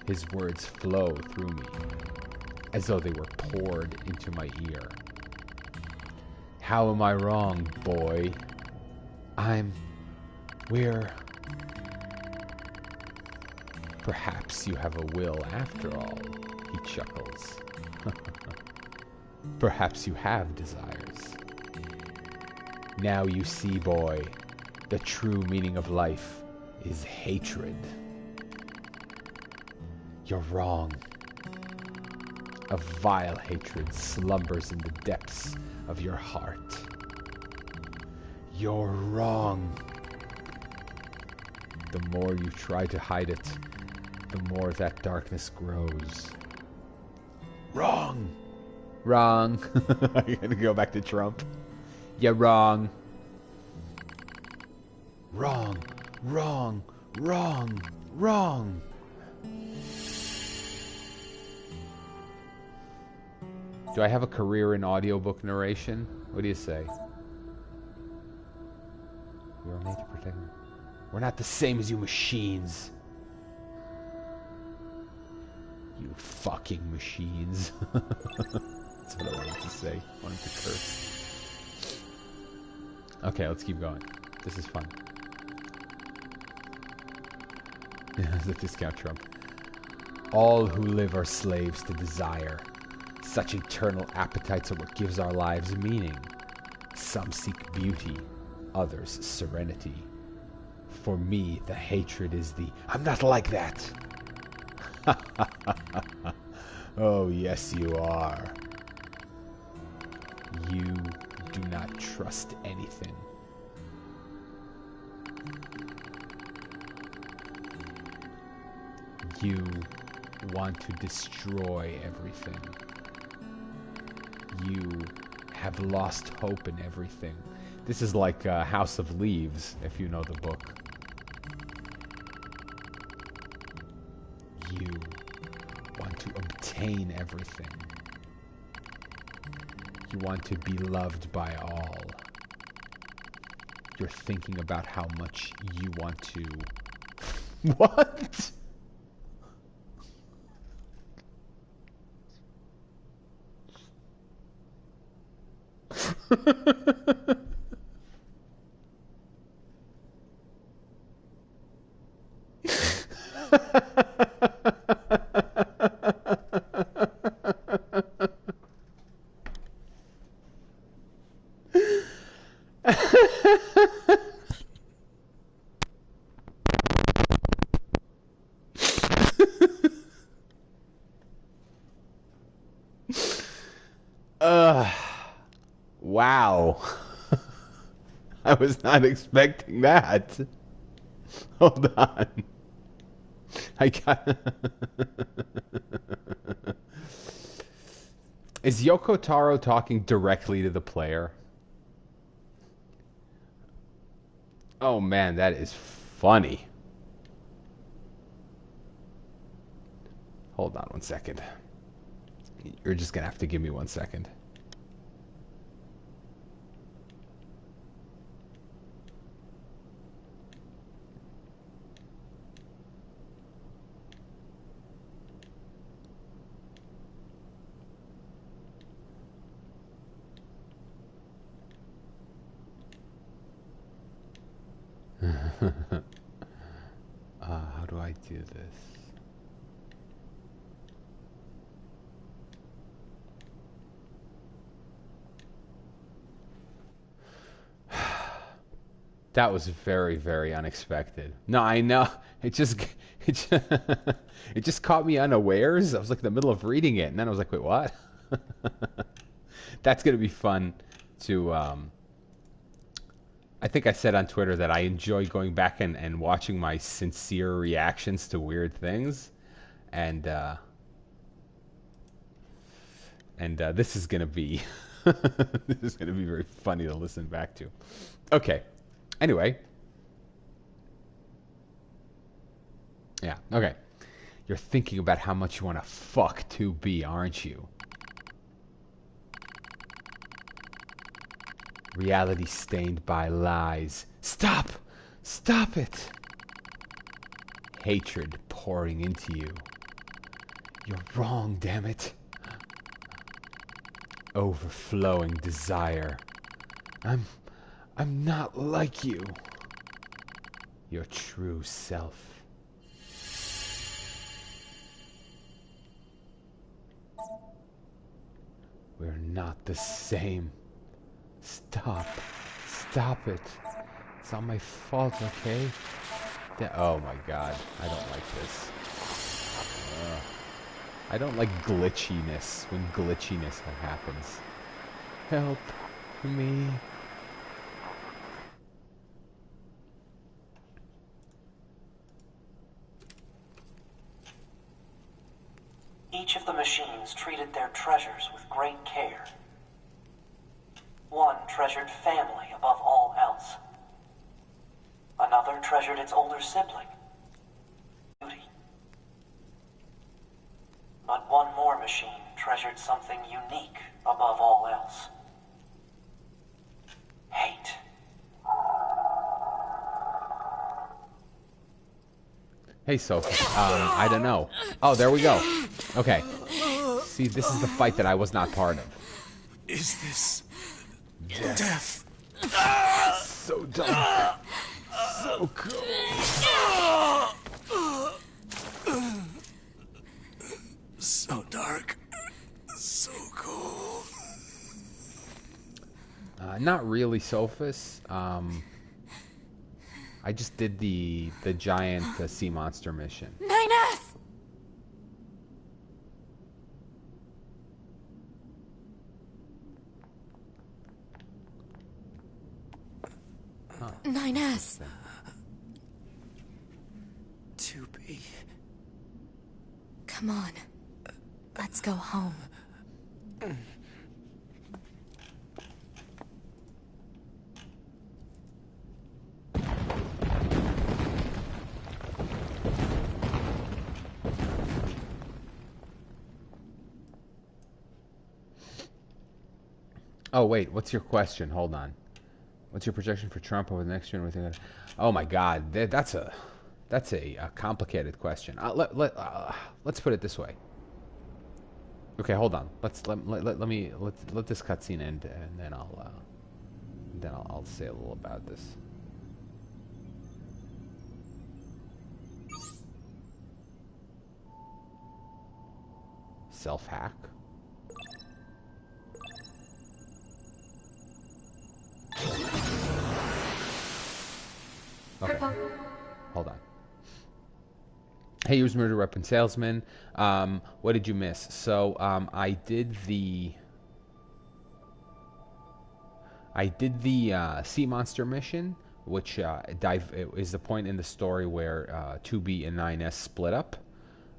His words flow through me, as though they were poured into my ear. How am I wrong, boy? We're... Perhaps you have a will after all, he chuckles. Perhaps you have desires. Now you see, boy, the true meaning of life is hatred. You're wrong. A vile hatred slumbers in the depths of your heart. You're wrong. The more you try to hide it, the more that darkness grows. Wrong. Wrong. Are you gonna go back to Trump? You're wrong. Wrong. Wrong. Wrong. Wrong. Do I have a career in audiobook narration? What do you say? We are made to protect them. We're not the same as you machines. You fucking machines. That's what I wanted to say. I wanted to curse. Okay, let's keep going. This is fun. The discount Trump. All who live are slaves to desire. Such eternal appetites are what gives our lives meaning. Some seek beauty, others serenity. For me, the hatred is the I'm not like that. Oh, yes, you are. You do not trust anything. You want to destroy everything. You have lost hope in everything. This is like House of Leaves, if you know the book. You want to obtain everything. You want to be loved by all. You're thinking about how much you want to... What? Wow. I was not expecting that. Hold on. I got... Is Yoko Taro talking directly to the player? Oh man, that is funny. Hold on one second. You're just gonna have to give me 1 second. How do I do this? That was very, very unexpected. No, I know. It just it just caught me unawares. I was like in the middle of reading it, and then I was like, wait, what? That's gonna be fun to I think I said on Twitter that I enjoy going back and watching my sincere reactions to weird things. And this is gonna be this is gonna be very funny to listen back to. Okay. Anyway. Yeah, okay. You're thinking about how much you want to fuck 2B, aren't you? Reality stained by lies. Stop! Stop it! Hatred pouring into you. You're wrong, damn it. Overflowing desire. I'm not like you. Your true self. We're not the same. Stop. Stop it. It's not my fault, okay? Oh my god. I don't like this. I don't like glitchiness when glitchiness happens. Help me. Each of the machines treated their treasures with great care. One treasured family above all else. Another treasured its older sibling, one more machine treasured something unique above all else. Hate. Hey, Sophie. I don't know. Oh, there we go. Okay. See, this is the fight that I was not part of. Is this death? So dark. So cool. So dark. So cool. Not really, Sophus. I just did the giant sea monster mission. 9S! Huh. 9S. 2B. Come on. Let's go home. Oh, wait. What's your question? Hold on. What's your projection for Trump over the next year? Oh my God, that's a complicated question. Let's put it this way. Okay, hold on. Let this cutscene end, and then I'll say a little about this. Self-hack. Okay. Hold on. Hey, here's Murder Weapon Salesman. What did you miss? So, I did the Sea Monster mission, which is the point in the story where 2B and 9S split up.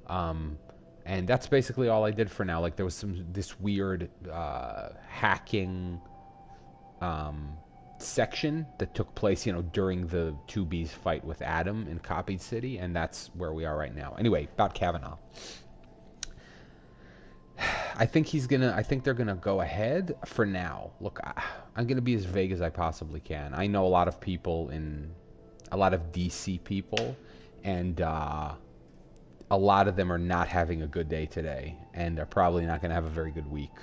And that's basically all I did for now. Like, there was this weird hacking section that took place, during the 2B's fight with Adam in Copied City, and that's where we are right now. Anyway, about Kavanaugh. I think they're gonna go ahead for now. Look, I'm gonna be as vague as I possibly can. I know a lot of DC people, and a lot of them are not having a good day today, and they're probably not gonna have a very good week.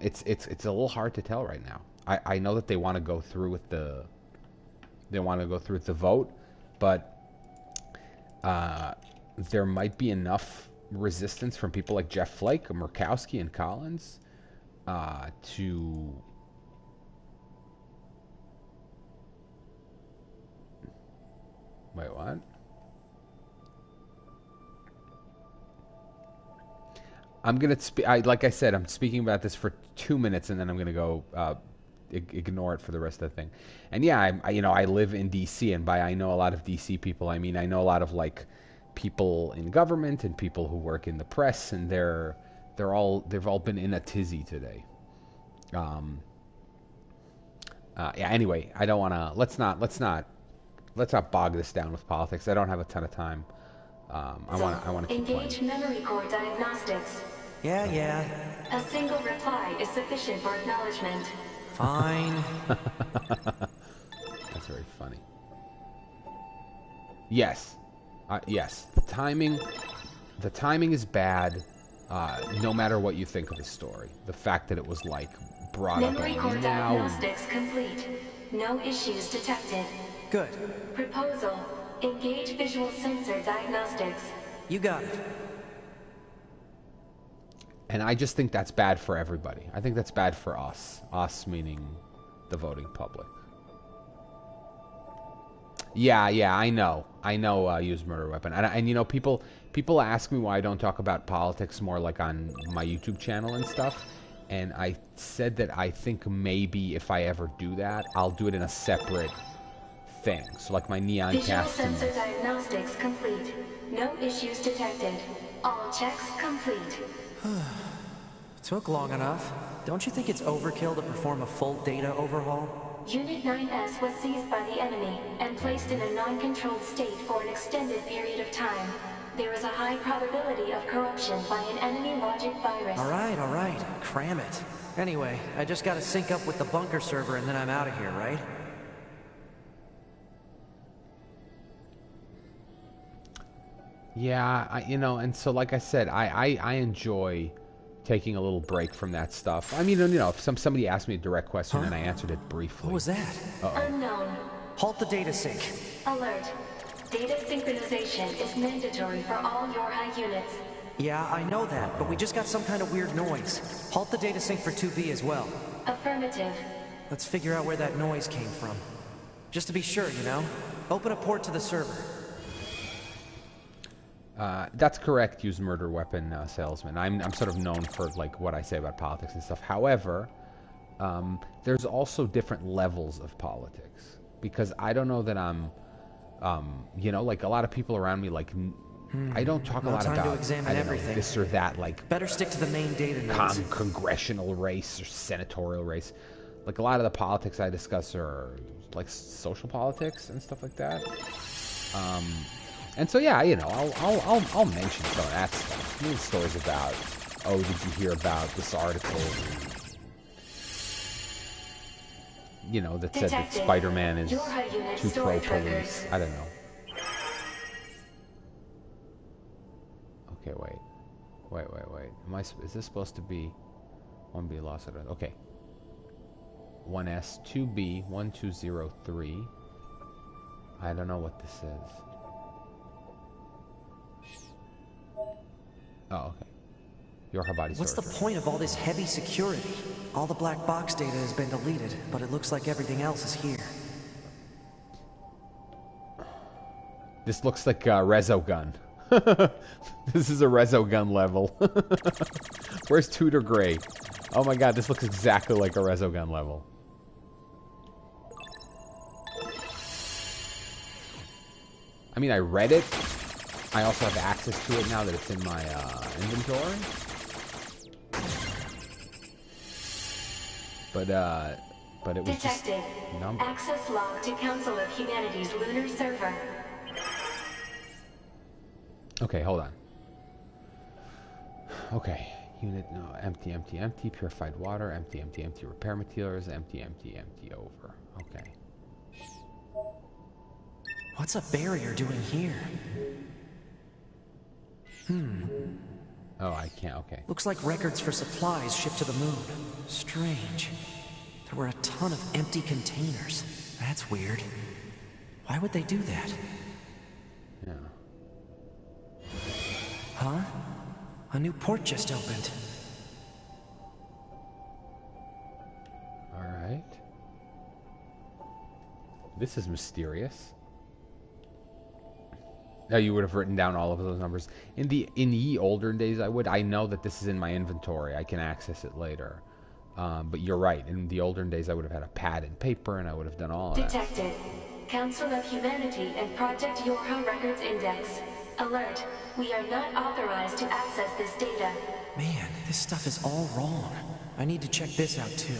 It's a little hard to tell right now. I know that they want to go through with the vote, but there might be enough resistance from people like Jeff Flake, Murkowski, and Collins to wait. What? I'm gonna like I said, I'm speaking about this for 2 minutes, and then I'm gonna go ignore it for the rest of the thing. And yeah, I live in DC, and by I know a lot of DC people, I mean I know a lot of like people in government and people who work in the press, and they've all been in a tizzy today. Yeah. Anyway, I don't want to. Let's not bog this down with politics. I don't have a ton of time. I want to keep engage playing. memory core diagnostics. Yeah. A single reply is sufficient for acknowledgement. Fine. That's very funny. Yes. Yes. The timing is bad. No matter what you think of the story, the fact that it was like brought up Memory core only now. diagnostics complete. No issues detected. Good. Proposal: engage visual sensor diagnostics. You got it. And I just think that's bad for everybody. I think that's bad for us. Us meaning the voting public. Yeah, I know. Use murder weapon. And people ask me why I don't talk about politics more like on my YouTube channel and stuff. And I said that I think maybe if I ever do that, I'll do it in a separate thing. So like my Neontaster. Visual sensor diagnostics complete. No issues detected. All checks complete. Took long enough. Don't you think it's overkill to perform a full data overhaul? Unit 9S was seized by the enemy and placed in a non-controlled state for an extended period of time. There is a high probability of corruption by an enemy logic virus. All right. Cram it. Anyway, I just gotta sync up with the bunker server and then I'm out of here, right? Yeah, and so like I said, I enjoy taking a little break from that stuff. I mean, if somebody asked me a direct question and I answered it briefly. What was that? Unknown. Halt the data sync. Alert. Data synchronization is mandatory for all YORHA units. Yeah, I know that, but we just got some kind of weird noise. Halt the data sync for 2B as well. Affirmative. Let's figure out where that noise came from. Just to be sure, Open a port to the server. That's correct. Use murder weapon salesman. I'm sort of known for like what I say about politics and stuff. However, there's also different levels of politics because I don't know that I'm, like a lot of people around me like. I don't talk a lot about everything. This or that. Like better stick to the main data nodes. Congressional race or senatorial race. Like a lot of the politics I discuss are like social politics and stuff like that. And so yeah, I'll mention some of that stuff. I mean, stories about, did you hear about this article? That said that Spider-Man is too pro-police. I don't know. Okay, wait. Is this supposed to be 1B lost? Okay. 1S, 2B, 1203. I don't know what this is. Oh, okay. YORHA body What's the point of all this heavy security? All the black box data has been deleted, but it looks like everything else is here. This looks like a Rezo gun. This is a Rezo gun level. Where's Tudor Gray? Oh my god, this looks exactly like a Rezo gun level. I mean, I read it. I also have access to it now that it's in my inventory. But it was Detected. Just number. Access log to Council of Humanity's lunar server. Okay, hold on. Okay, unit, no, empty, purified water, empty, repair materials, empty, over. Okay. What's a barrier doing here? Oh, I can't, okay. Looks like records for supplies shipped to the moon. Strange. There were a ton of empty containers. That's weird. Why would they do that? Yeah. Huh? A new port just opened. Alright. This is mysterious. Now you would have written down all of those numbers. In the older days I know that this is in my inventory. I can access it later. But you're right. In the older days I would have had a pad and paper and I would have done all of that. Detected. Council of Humanity and Project YORHA Records Index. Alert. We are not authorized to access this data. Man, this stuff is all wrong. I need to check this out too.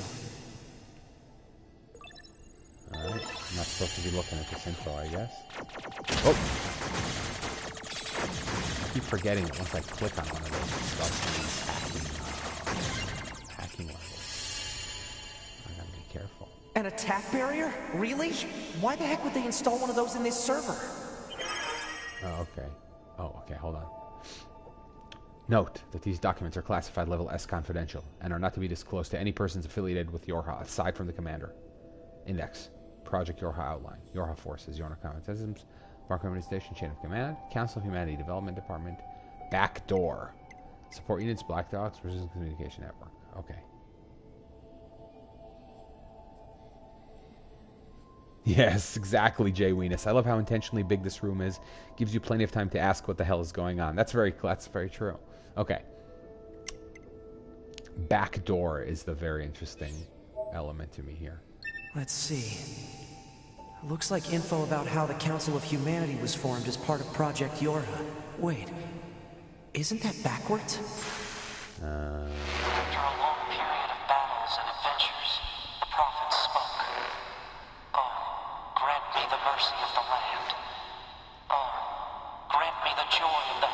Alright. I'm not supposed to be looking at this info, I guess. Oh! I keep forgetting that once I click on one of those, it starts hacking levels. I gotta be careful. An attack barrier? Really? Why the heck would they install one of those in this server? Oh, okay. Oh, okay, hold on. Note that these documents are classified level S confidential and are not to be disclosed to any persons affiliated with YORHA aside from the commander. Index. Project YORHA outline. YORHA forces, YORHA command systems, Mark Administration, Chain of Command, Council of Humanity Development Department, Backdoor. Support units, Black Dogs, Resistance Communication Network. Okay. Yes, exactly, Jay Weenus. I love how intentionally big this room is. Gives you plenty of time to ask what the hell is going on. That's very true. Okay. Backdoor is the very interesting element to me here. Let's see. Looks like info about how the Council of Humanity was formed as part of Project YORHA. Wait, isn't that backwards? After a long period of battles and adventures, the prophets spoke. Oh, grant me the mercy of the land. Oh, grant me the joy of the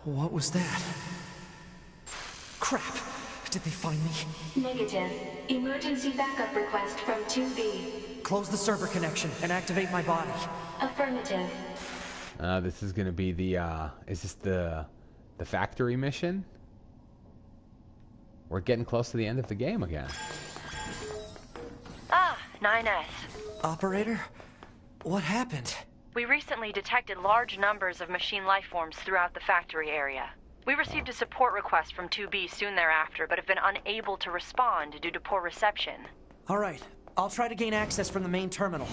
What was that? Crap! Did they find me? Negative. Emergency backup request from 2B. Close the server connection and activate my body. Affirmative. This is gonna be the, is this the factory mission? We're getting close to the end of the game again. Ah, 9S. Operator? What happened? We recently detected large numbers of machine lifeforms throughout the factory area. We received a support request from 2B soon thereafter, but have been unable to respond due to poor reception. All right. I'll try to gain access from the main terminal.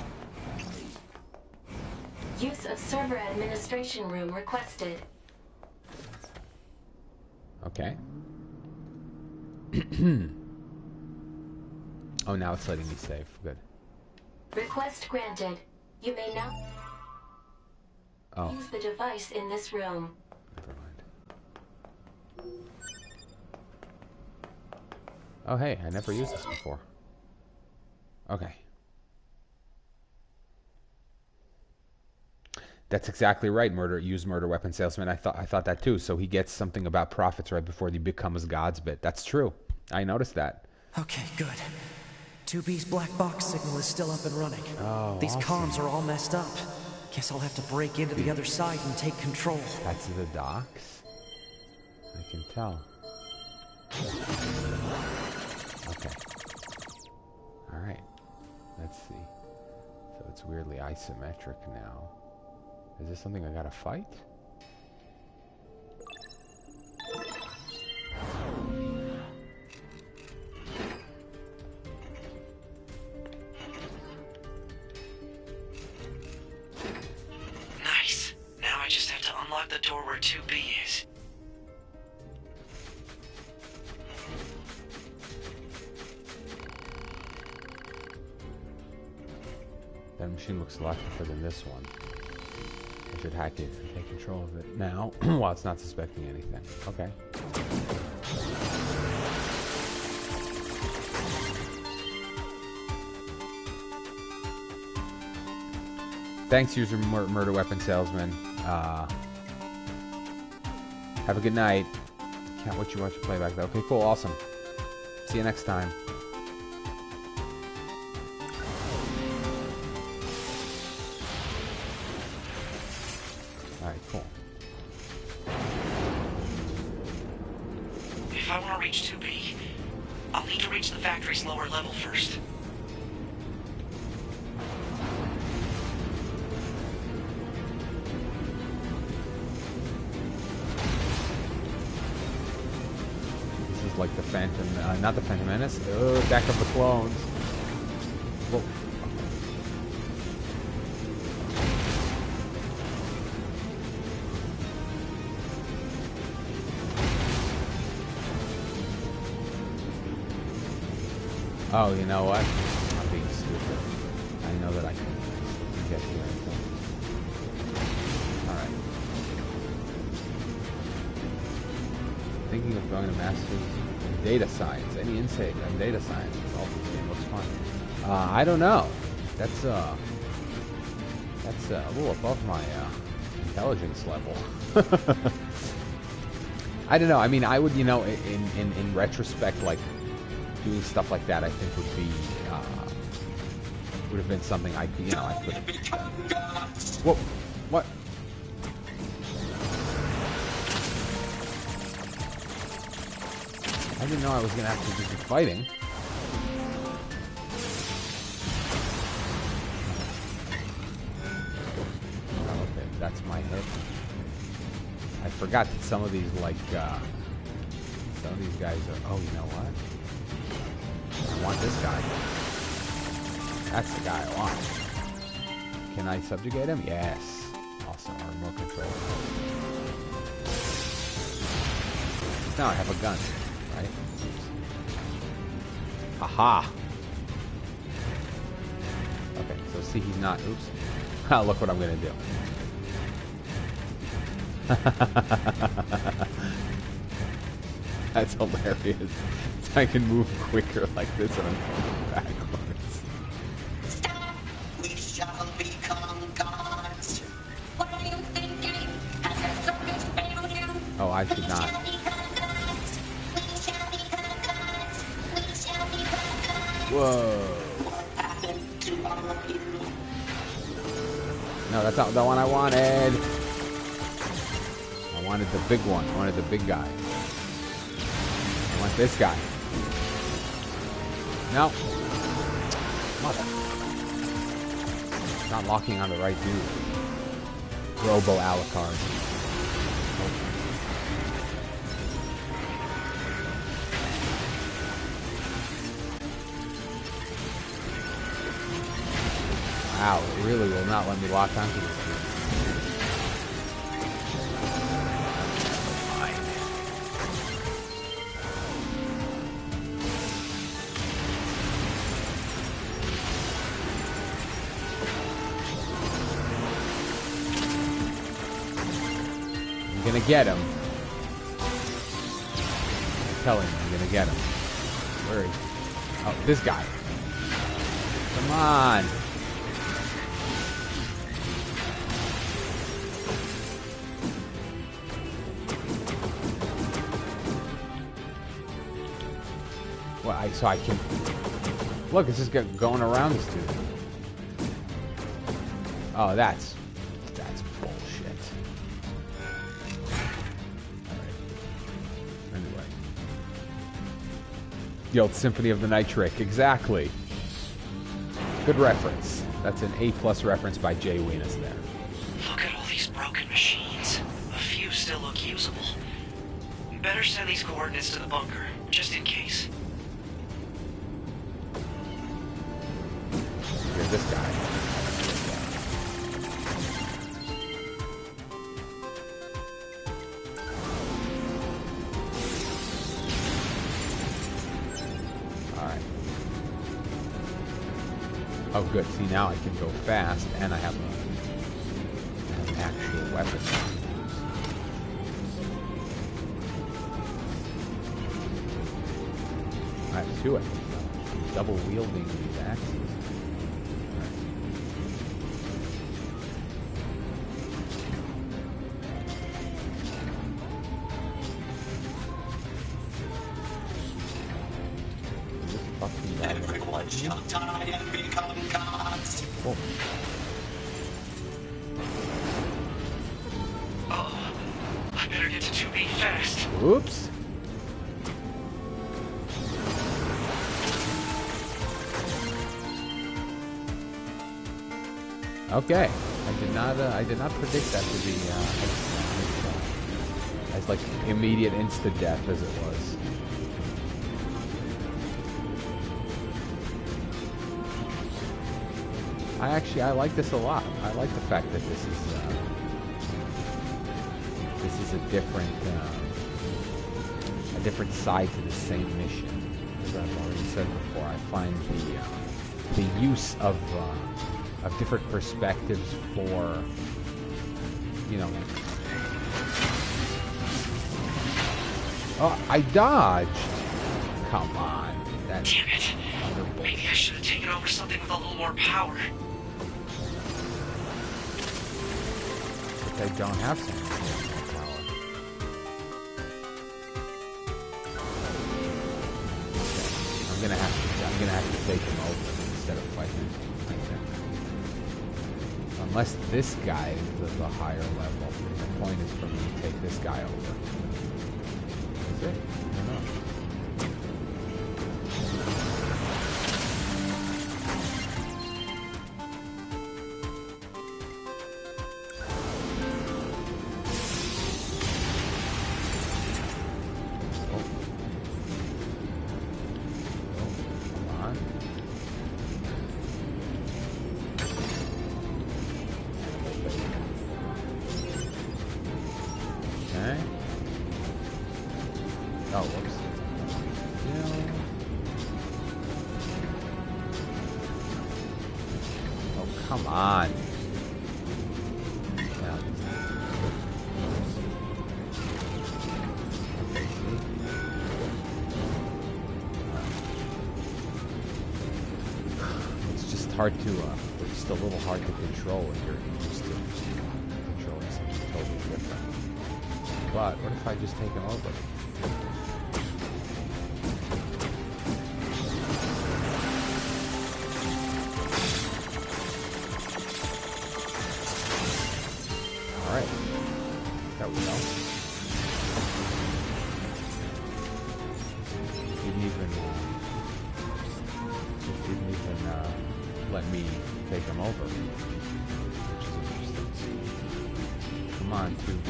Use of server administration room requested. Okay. Oh, now it's letting me save. Good. Request granted. You may now use the device in this room. Never mind. Oh, hey, I never used this before. Okay. That's exactly right. Use murder weapon salesman. I thought that too. So he gets something about profits right before he becomes God's bit. That's true. I noticed that. Okay, good. 2B's black box signal is still up and running. Oh, these awesome. comms are all messed up. Guess I'll have to break into the other side and take control. That's the docks? I can tell. Okay. Alright. Let's see. So it's weirdly isometric now. Is this something I gotta fight? Nice. Now I just have to unlock the door where 2B is. That machine looks a lot different than this one. I should hack it and take control of it now while it's not suspecting anything. Okay. Thanks, user murder weapon salesman. Have a good night. Can't wait to watch your playback though. Okay, cool, awesome. See you next time. Alright, cool. If I want to reach 2B, I'll need to reach the factory's lower level first. This is like the Phantom, not the Phantom Menace. Attack of the Clones. Whoa. Oh, you know what? I'm being stupid. I know that I can get here. Alright. Thinking of going to Masters in Data Science. Any insight on data science? Also, this game looks fun. I don't know. That's a little above my intelligence level. I don't know. I mean, I would, you know, in retrospect, like, doing stuff like that, I think would have been something I could, you know, I could have done. Whoa, what? I didn't know I was gonna have to do some fighting. Oh, okay, that's my hit. I forgot that some of these, like, some of these guys are. Oh, you know what? I want this guy. That's the guy I want. Can I subjugate him? Yes. Awesome. Remote control. Now I have a gun, right? Aha! Okay, so see, he's not. Oops. Look what I'm gonna do. That's hilarious. I can move quicker like this and I'm going backwards. Stop! We shall become gods. What are you thinking? Oh, I should not. Whoa. No, that's not the one I wanted. I wanted the big one. I wanted the big guy. I want this guy. No. Mother. Not locking on the right dude. Robo Alucard. Wow, it really will not let me lock onto this dude. I'm gonna get him. I'm telling you, I'm gonna get him. Where is he? Oh, this guy. Come on. Well, so I can... Look, it's just going around this dude. Oh, that's bullshit. Alright. Anyway. The old Symphony of the Night trick. Exactly. Good reference. That's an A+ reference by Jay Weenus there. Look at all these broken machines. A few still look usable. Better send these coordinates to the bunker, just in case. Here's this guy. Alright. Oh good, see now I can go fast and I have an actual weapon. I have two, I think. Double wielding these axes. Everyone shall die and become gods. Oh. Oh, I better get to 2B fast. Oops. Okay, I did not predict that to be as like immediate insta death as it was. I like this a lot. I like the fact that this is a different side to the same mission. As I've already said before, I find the use of different perspectives for, you know. Oh, I dodged. Come on. Damn it. Maybe I should have taken over something with a little more power. But I don't have something with more power. Okay. I'm gonna have to take him over instead of fighting him. Unless this guy is the higher level. The point is for me to take this guy over. Is it? I don't know. Come on. It's just hard to, it's just a little hard to control when you're used to controlling something totally different. But what if I just take him over? Alright. There we go. It didn't even let me take him over. Which is interesting. Come on, 2B.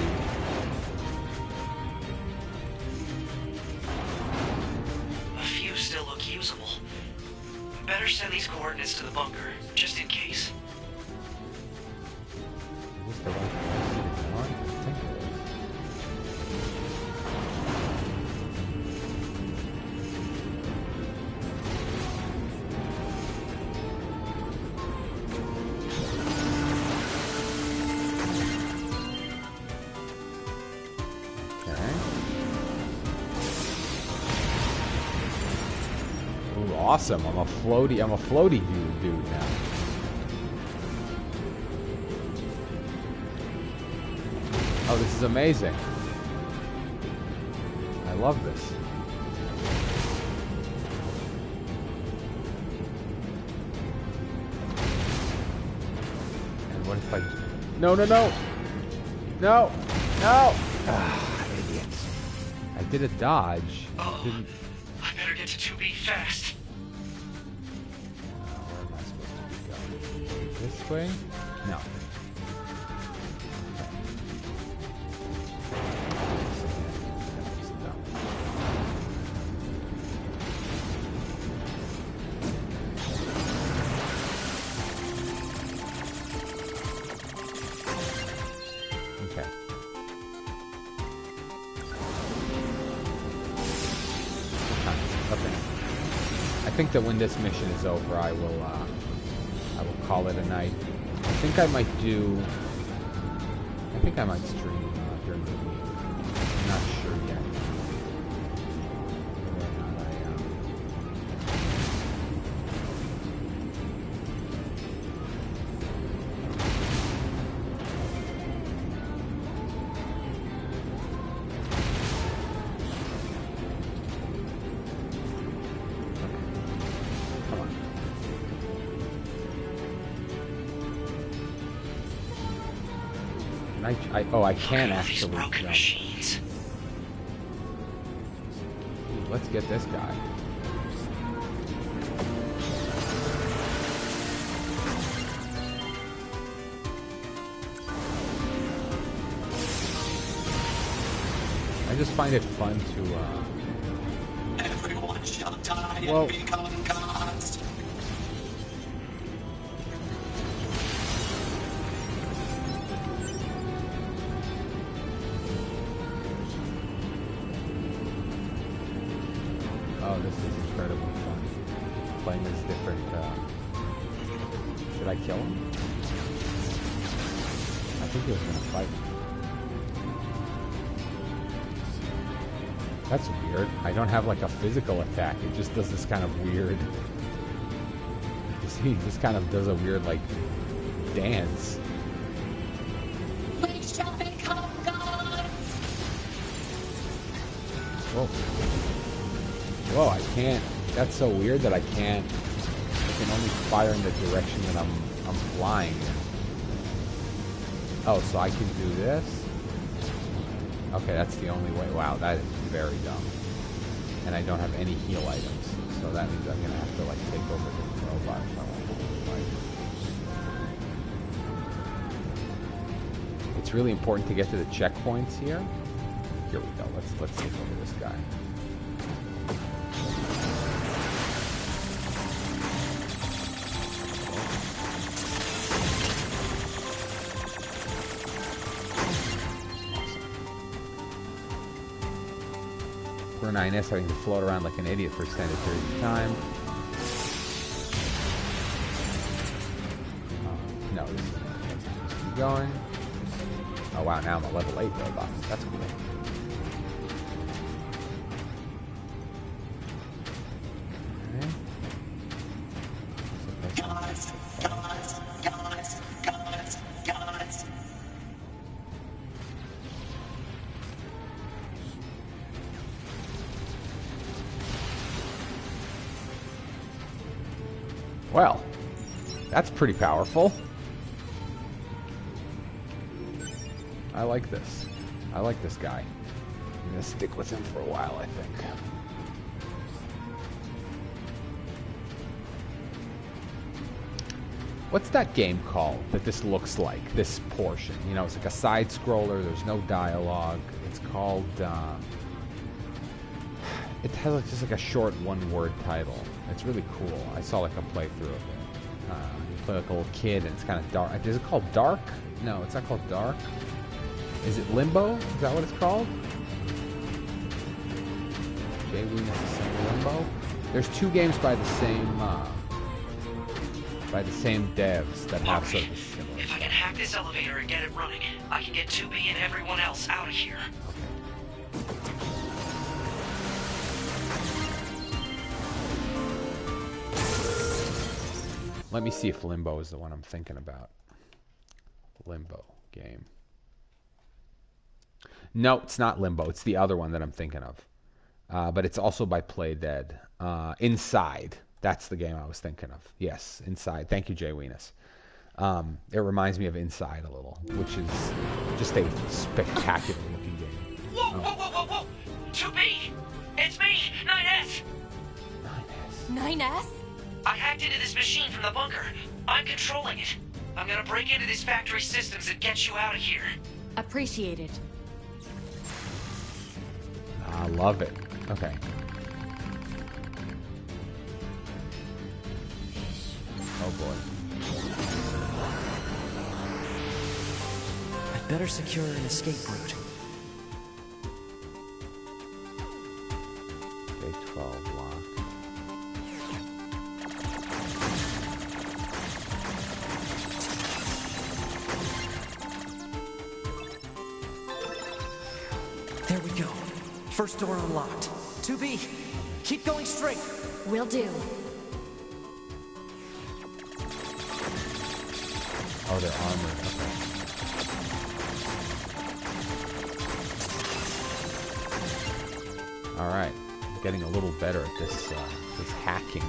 A few still look usable. Better send these coordinates to the bunker, just in case. Is this the right one? I think it is. Awesome! I'm a floaty dude now. Oh, this is amazing! I love this. And what if I? No! Ah, idiot! I did a dodge. Oh, I better get to 2B fast. This way? No. Okay. Okay. I think that when this mission is over, I will call it a night. I think I might stream during the week. I'm not sure yet. Whether or not Come on. I can actually jump. Ooh, let's get this guy. I just find it fun to Everyone shall die Whoa. and become gods. Oh, this is incredibly fun. Playing as different, Did I kill him? I think he was gonna fight me. That's weird. I don't have like a physical attack. It just does this kind of weird... You see, this kind of does a weird, like, dance. We shall become gods. Whoa. Whoa, I can't. That's so weird that I can't. I can only fire in the direction that I'm flying in. Oh, so I can do this? Okay, that's the only way. Wow, that is very dumb. And I don't have any heal items. So that means I'm gonna have to like take over the robot if I want to fight. It's really important to get to the checkpoints here. Here we go. Let's take over this guy. For 9S having to float around like an idiot for extended periods of time. No, this is let's keep going. Oh wow, now I'm a level 8 robot. That's cool. Gods, gods, gods, gods, gods. Well, that's pretty powerful. I like this. I like this guy. I'm gonna stick with him for a while, I think. What's that game called that this looks like, this portion? You know, it's like a side-scroller, there's no dialogue. It's called, it has like, just like a short one-word title. It's really cool. I saw like a playthrough of it. You play like a little kid and it's kind of dark. Is it called Dark? No, it's not called Dark. Is it Limbo? Is that what it's called? Jay Weenus is saying Limbo? There's two games by the same devs that have sort of a similar. If I can hack this elevator and get it running, I can get 2B and everyone else out of here. Let me see if Limbo is the one I'm thinking about. Limbo game. No, it's not Limbo. It's the other one that I'm thinking of. But it's also by Play Dead. Inside. That's the game I was thinking of. Yes, Inside. Thank you, Jay Weenus. It reminds me of Inside a little, which is just a spectacular looking game. Whoa, whoa, whoa, whoa, whoa! 2B! It's me, 9S! 9S? I hacked into this machine from the bunker. I'm controlling it. I'm gonna break into this factory systems and get you out of here. Appreciate it. I love it. Okay. Oh boy. I'd better secure an escape route. J12 lock. There we go. First door unlocked. 2B, keep going straight. Will do. Oh, they're armored. Okay. All right. I'm getting a little better at this this hacking.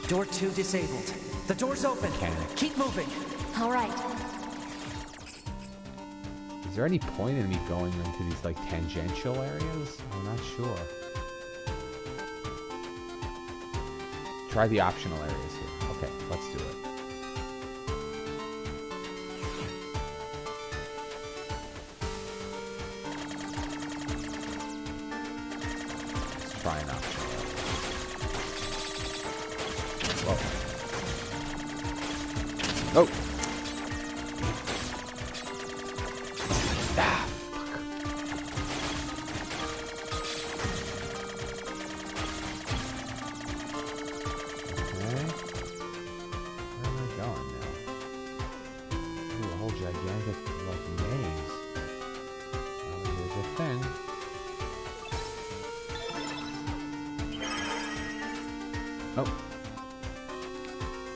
Door 2 disabled. The door's open. Mechanic. Keep moving. All right. Is there any point in me going into these like tangential areas? I'm not sure. Try the optional areas here. Okay, let's do it. Let's try an optional area. Whoa. Oh!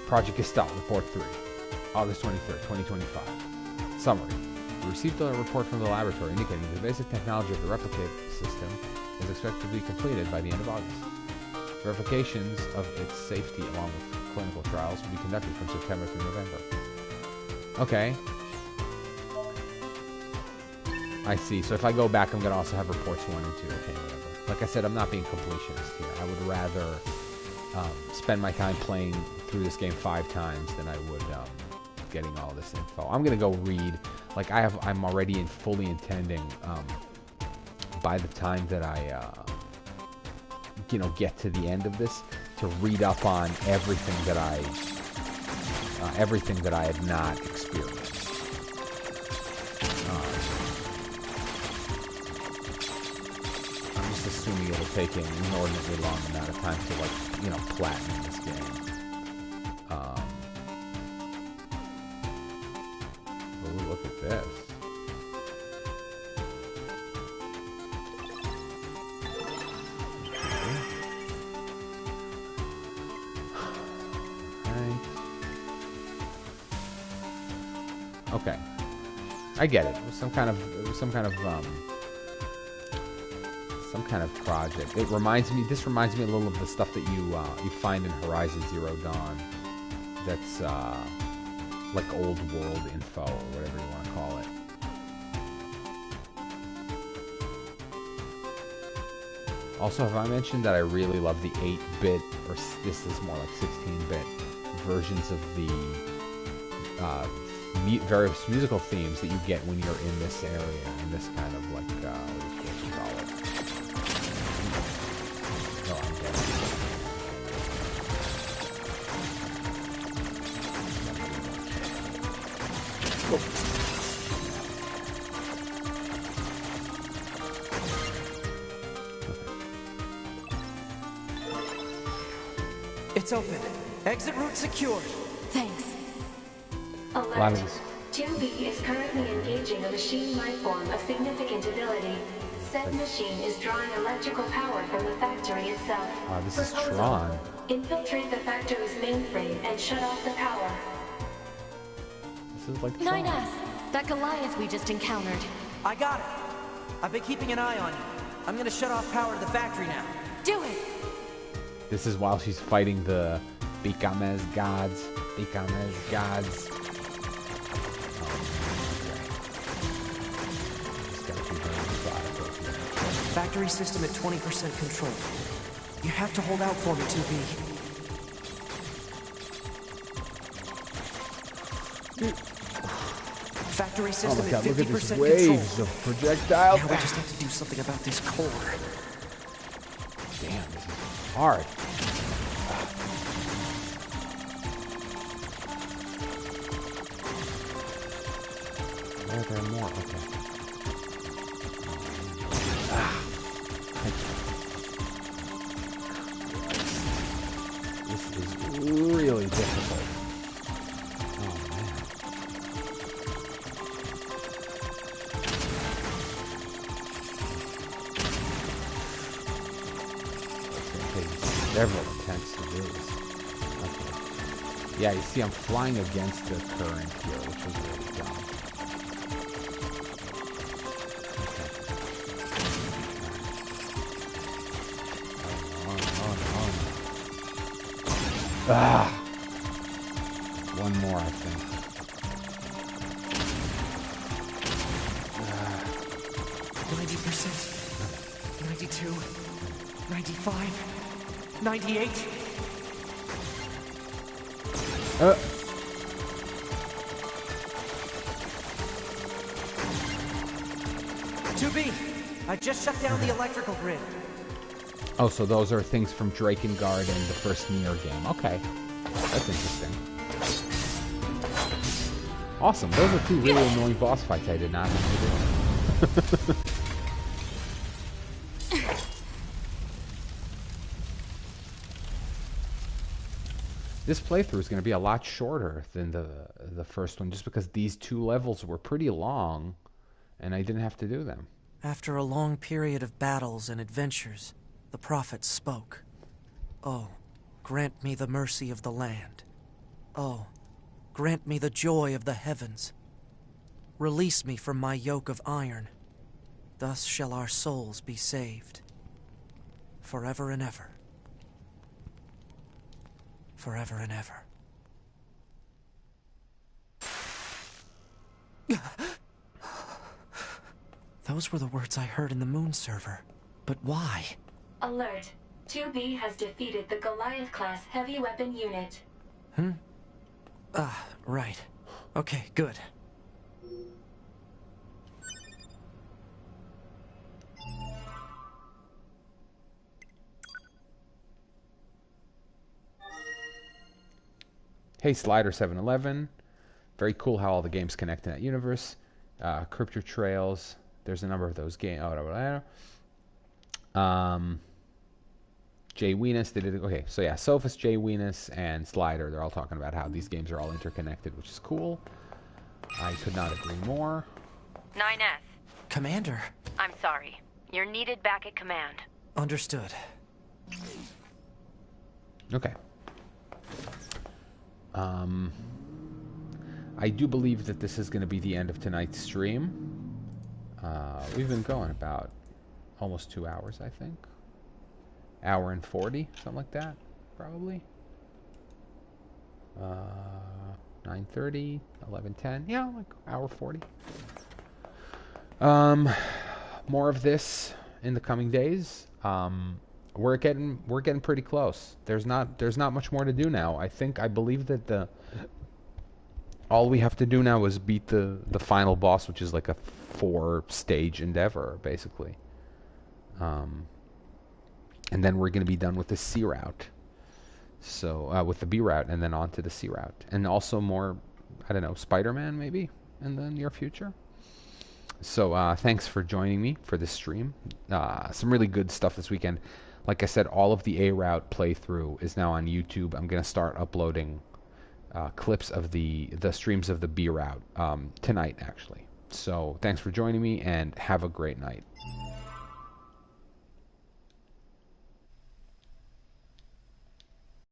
Project Gestalt, Report 3, August 23rd, 2025. Summary. We received a report from the laboratory indicating the basic technology of the replicate system is expected to be completed by the end of August. Verifications of its safety along with clinical trials will be conducted from September through November. Okay. I see. So if I go back, I'm going to also have reports 1 and 2. Okay, whatever. Like I said, I'm not being completionist here. I would rather spend my time playing through this game 5 times than I would getting all this info. I'm gonna go read. Like I'm already fully intending by the time that I get to the end of this to read up on everything that I have not experienced. I'm just assuming it'll take an inordinately long amount of time to platinum this game. Oh, look at this. Okay. I get it. It was some kind of project. This reminds me a little of the stuff that you find in Horizon Zero Dawn. that's like old world info or whatever you want to call it. Also, have I mentioned that I really love the 8-bit, or this is more like 16-bit, versions of the various musical themes that you get when you're in this area, in this kind of like, what do you call it? No, I'm getting It's open. Exit route secured. Thanks. Alert. 2B is currently engaging a machine life form of significant ability. Said machine is drawing electrical power from the factory itself. this is Tron. Infiltrate the factory's mainframe and shut off the power. This is like Tron. 9S, that Goliath we just encountered. I got it. I've been keeping an eye on you. I'm gonna shut off power to the factory now. Do it! This is while she's fighting the Bicamez gods. Bicamez gods. Factory system at 20% control. You have to hold out for me, 2B. Factory system at 50% look at this control. waves of projectile. Now we just have to do something about this core. Damn, this is hard. Oh, there are more. Okay. This is really difficult. Oh, man. It's going to take several attempts to do this. Okay. Yeah, you see I'm flying against the current here, which is really dumb. Ah! One more, I think. 90%, 92, 95, 98. 2B, I just shut down the electrical grid. Oh, so those are things from Drakengard and the first NieR game. Okay. That's interesting. Awesome. Those are two really annoying boss fights I did not have to do. This playthrough is going to be a lot shorter than the first one, just because these two levels were pretty long, and I didn't have to do them. After a long period of battles and adventures, the prophet spoke. Oh, grant me the mercy of the land. Oh, grant me the joy of the heavens. Release me from my yoke of iron. Thus shall our souls be saved. Forever and ever. Forever and ever. Those were the words I heard in the moon server. But why? Alert. 2B has defeated the Goliath-class heavy weapon unit. Ah, right. Okay, good. Hey, Slider 711. Very cool how all the games connect in that universe. Crypto Trails. There's a number of those games. Jay Weenus, they did. Okay, so yeah, Sophus, Jay Weenus, and Slider, they're all talking about how these games are all interconnected, which is cool. I could not agree more. 9S. Commander. I'm sorry. You're needed back at command. Understood. Okay. I do believe that this is going to be the end of tonight's stream. We've been going about almost 2 hours, I think. Hour and 40, something like that, probably. 9:30, 11:10. Yeah, like hour 40. More of this in the coming days. We're getting pretty close. There's not much more to do now. I believe that all we have to do now is beat the final boss, which is like a 4-stage endeavor, basically. And then we're going to be done with the C route. So, with the B route, and then on to the C route. And also more, I don't know, Spider-Man maybe in the near future. So, thanks for joining me for this stream. Some really good stuff this weekend. Like I said, all of the A route playthrough is now on YouTube. I'm going to start uploading clips of the streams of the B route tonight, actually. So, thanks for joining me, and have a great night.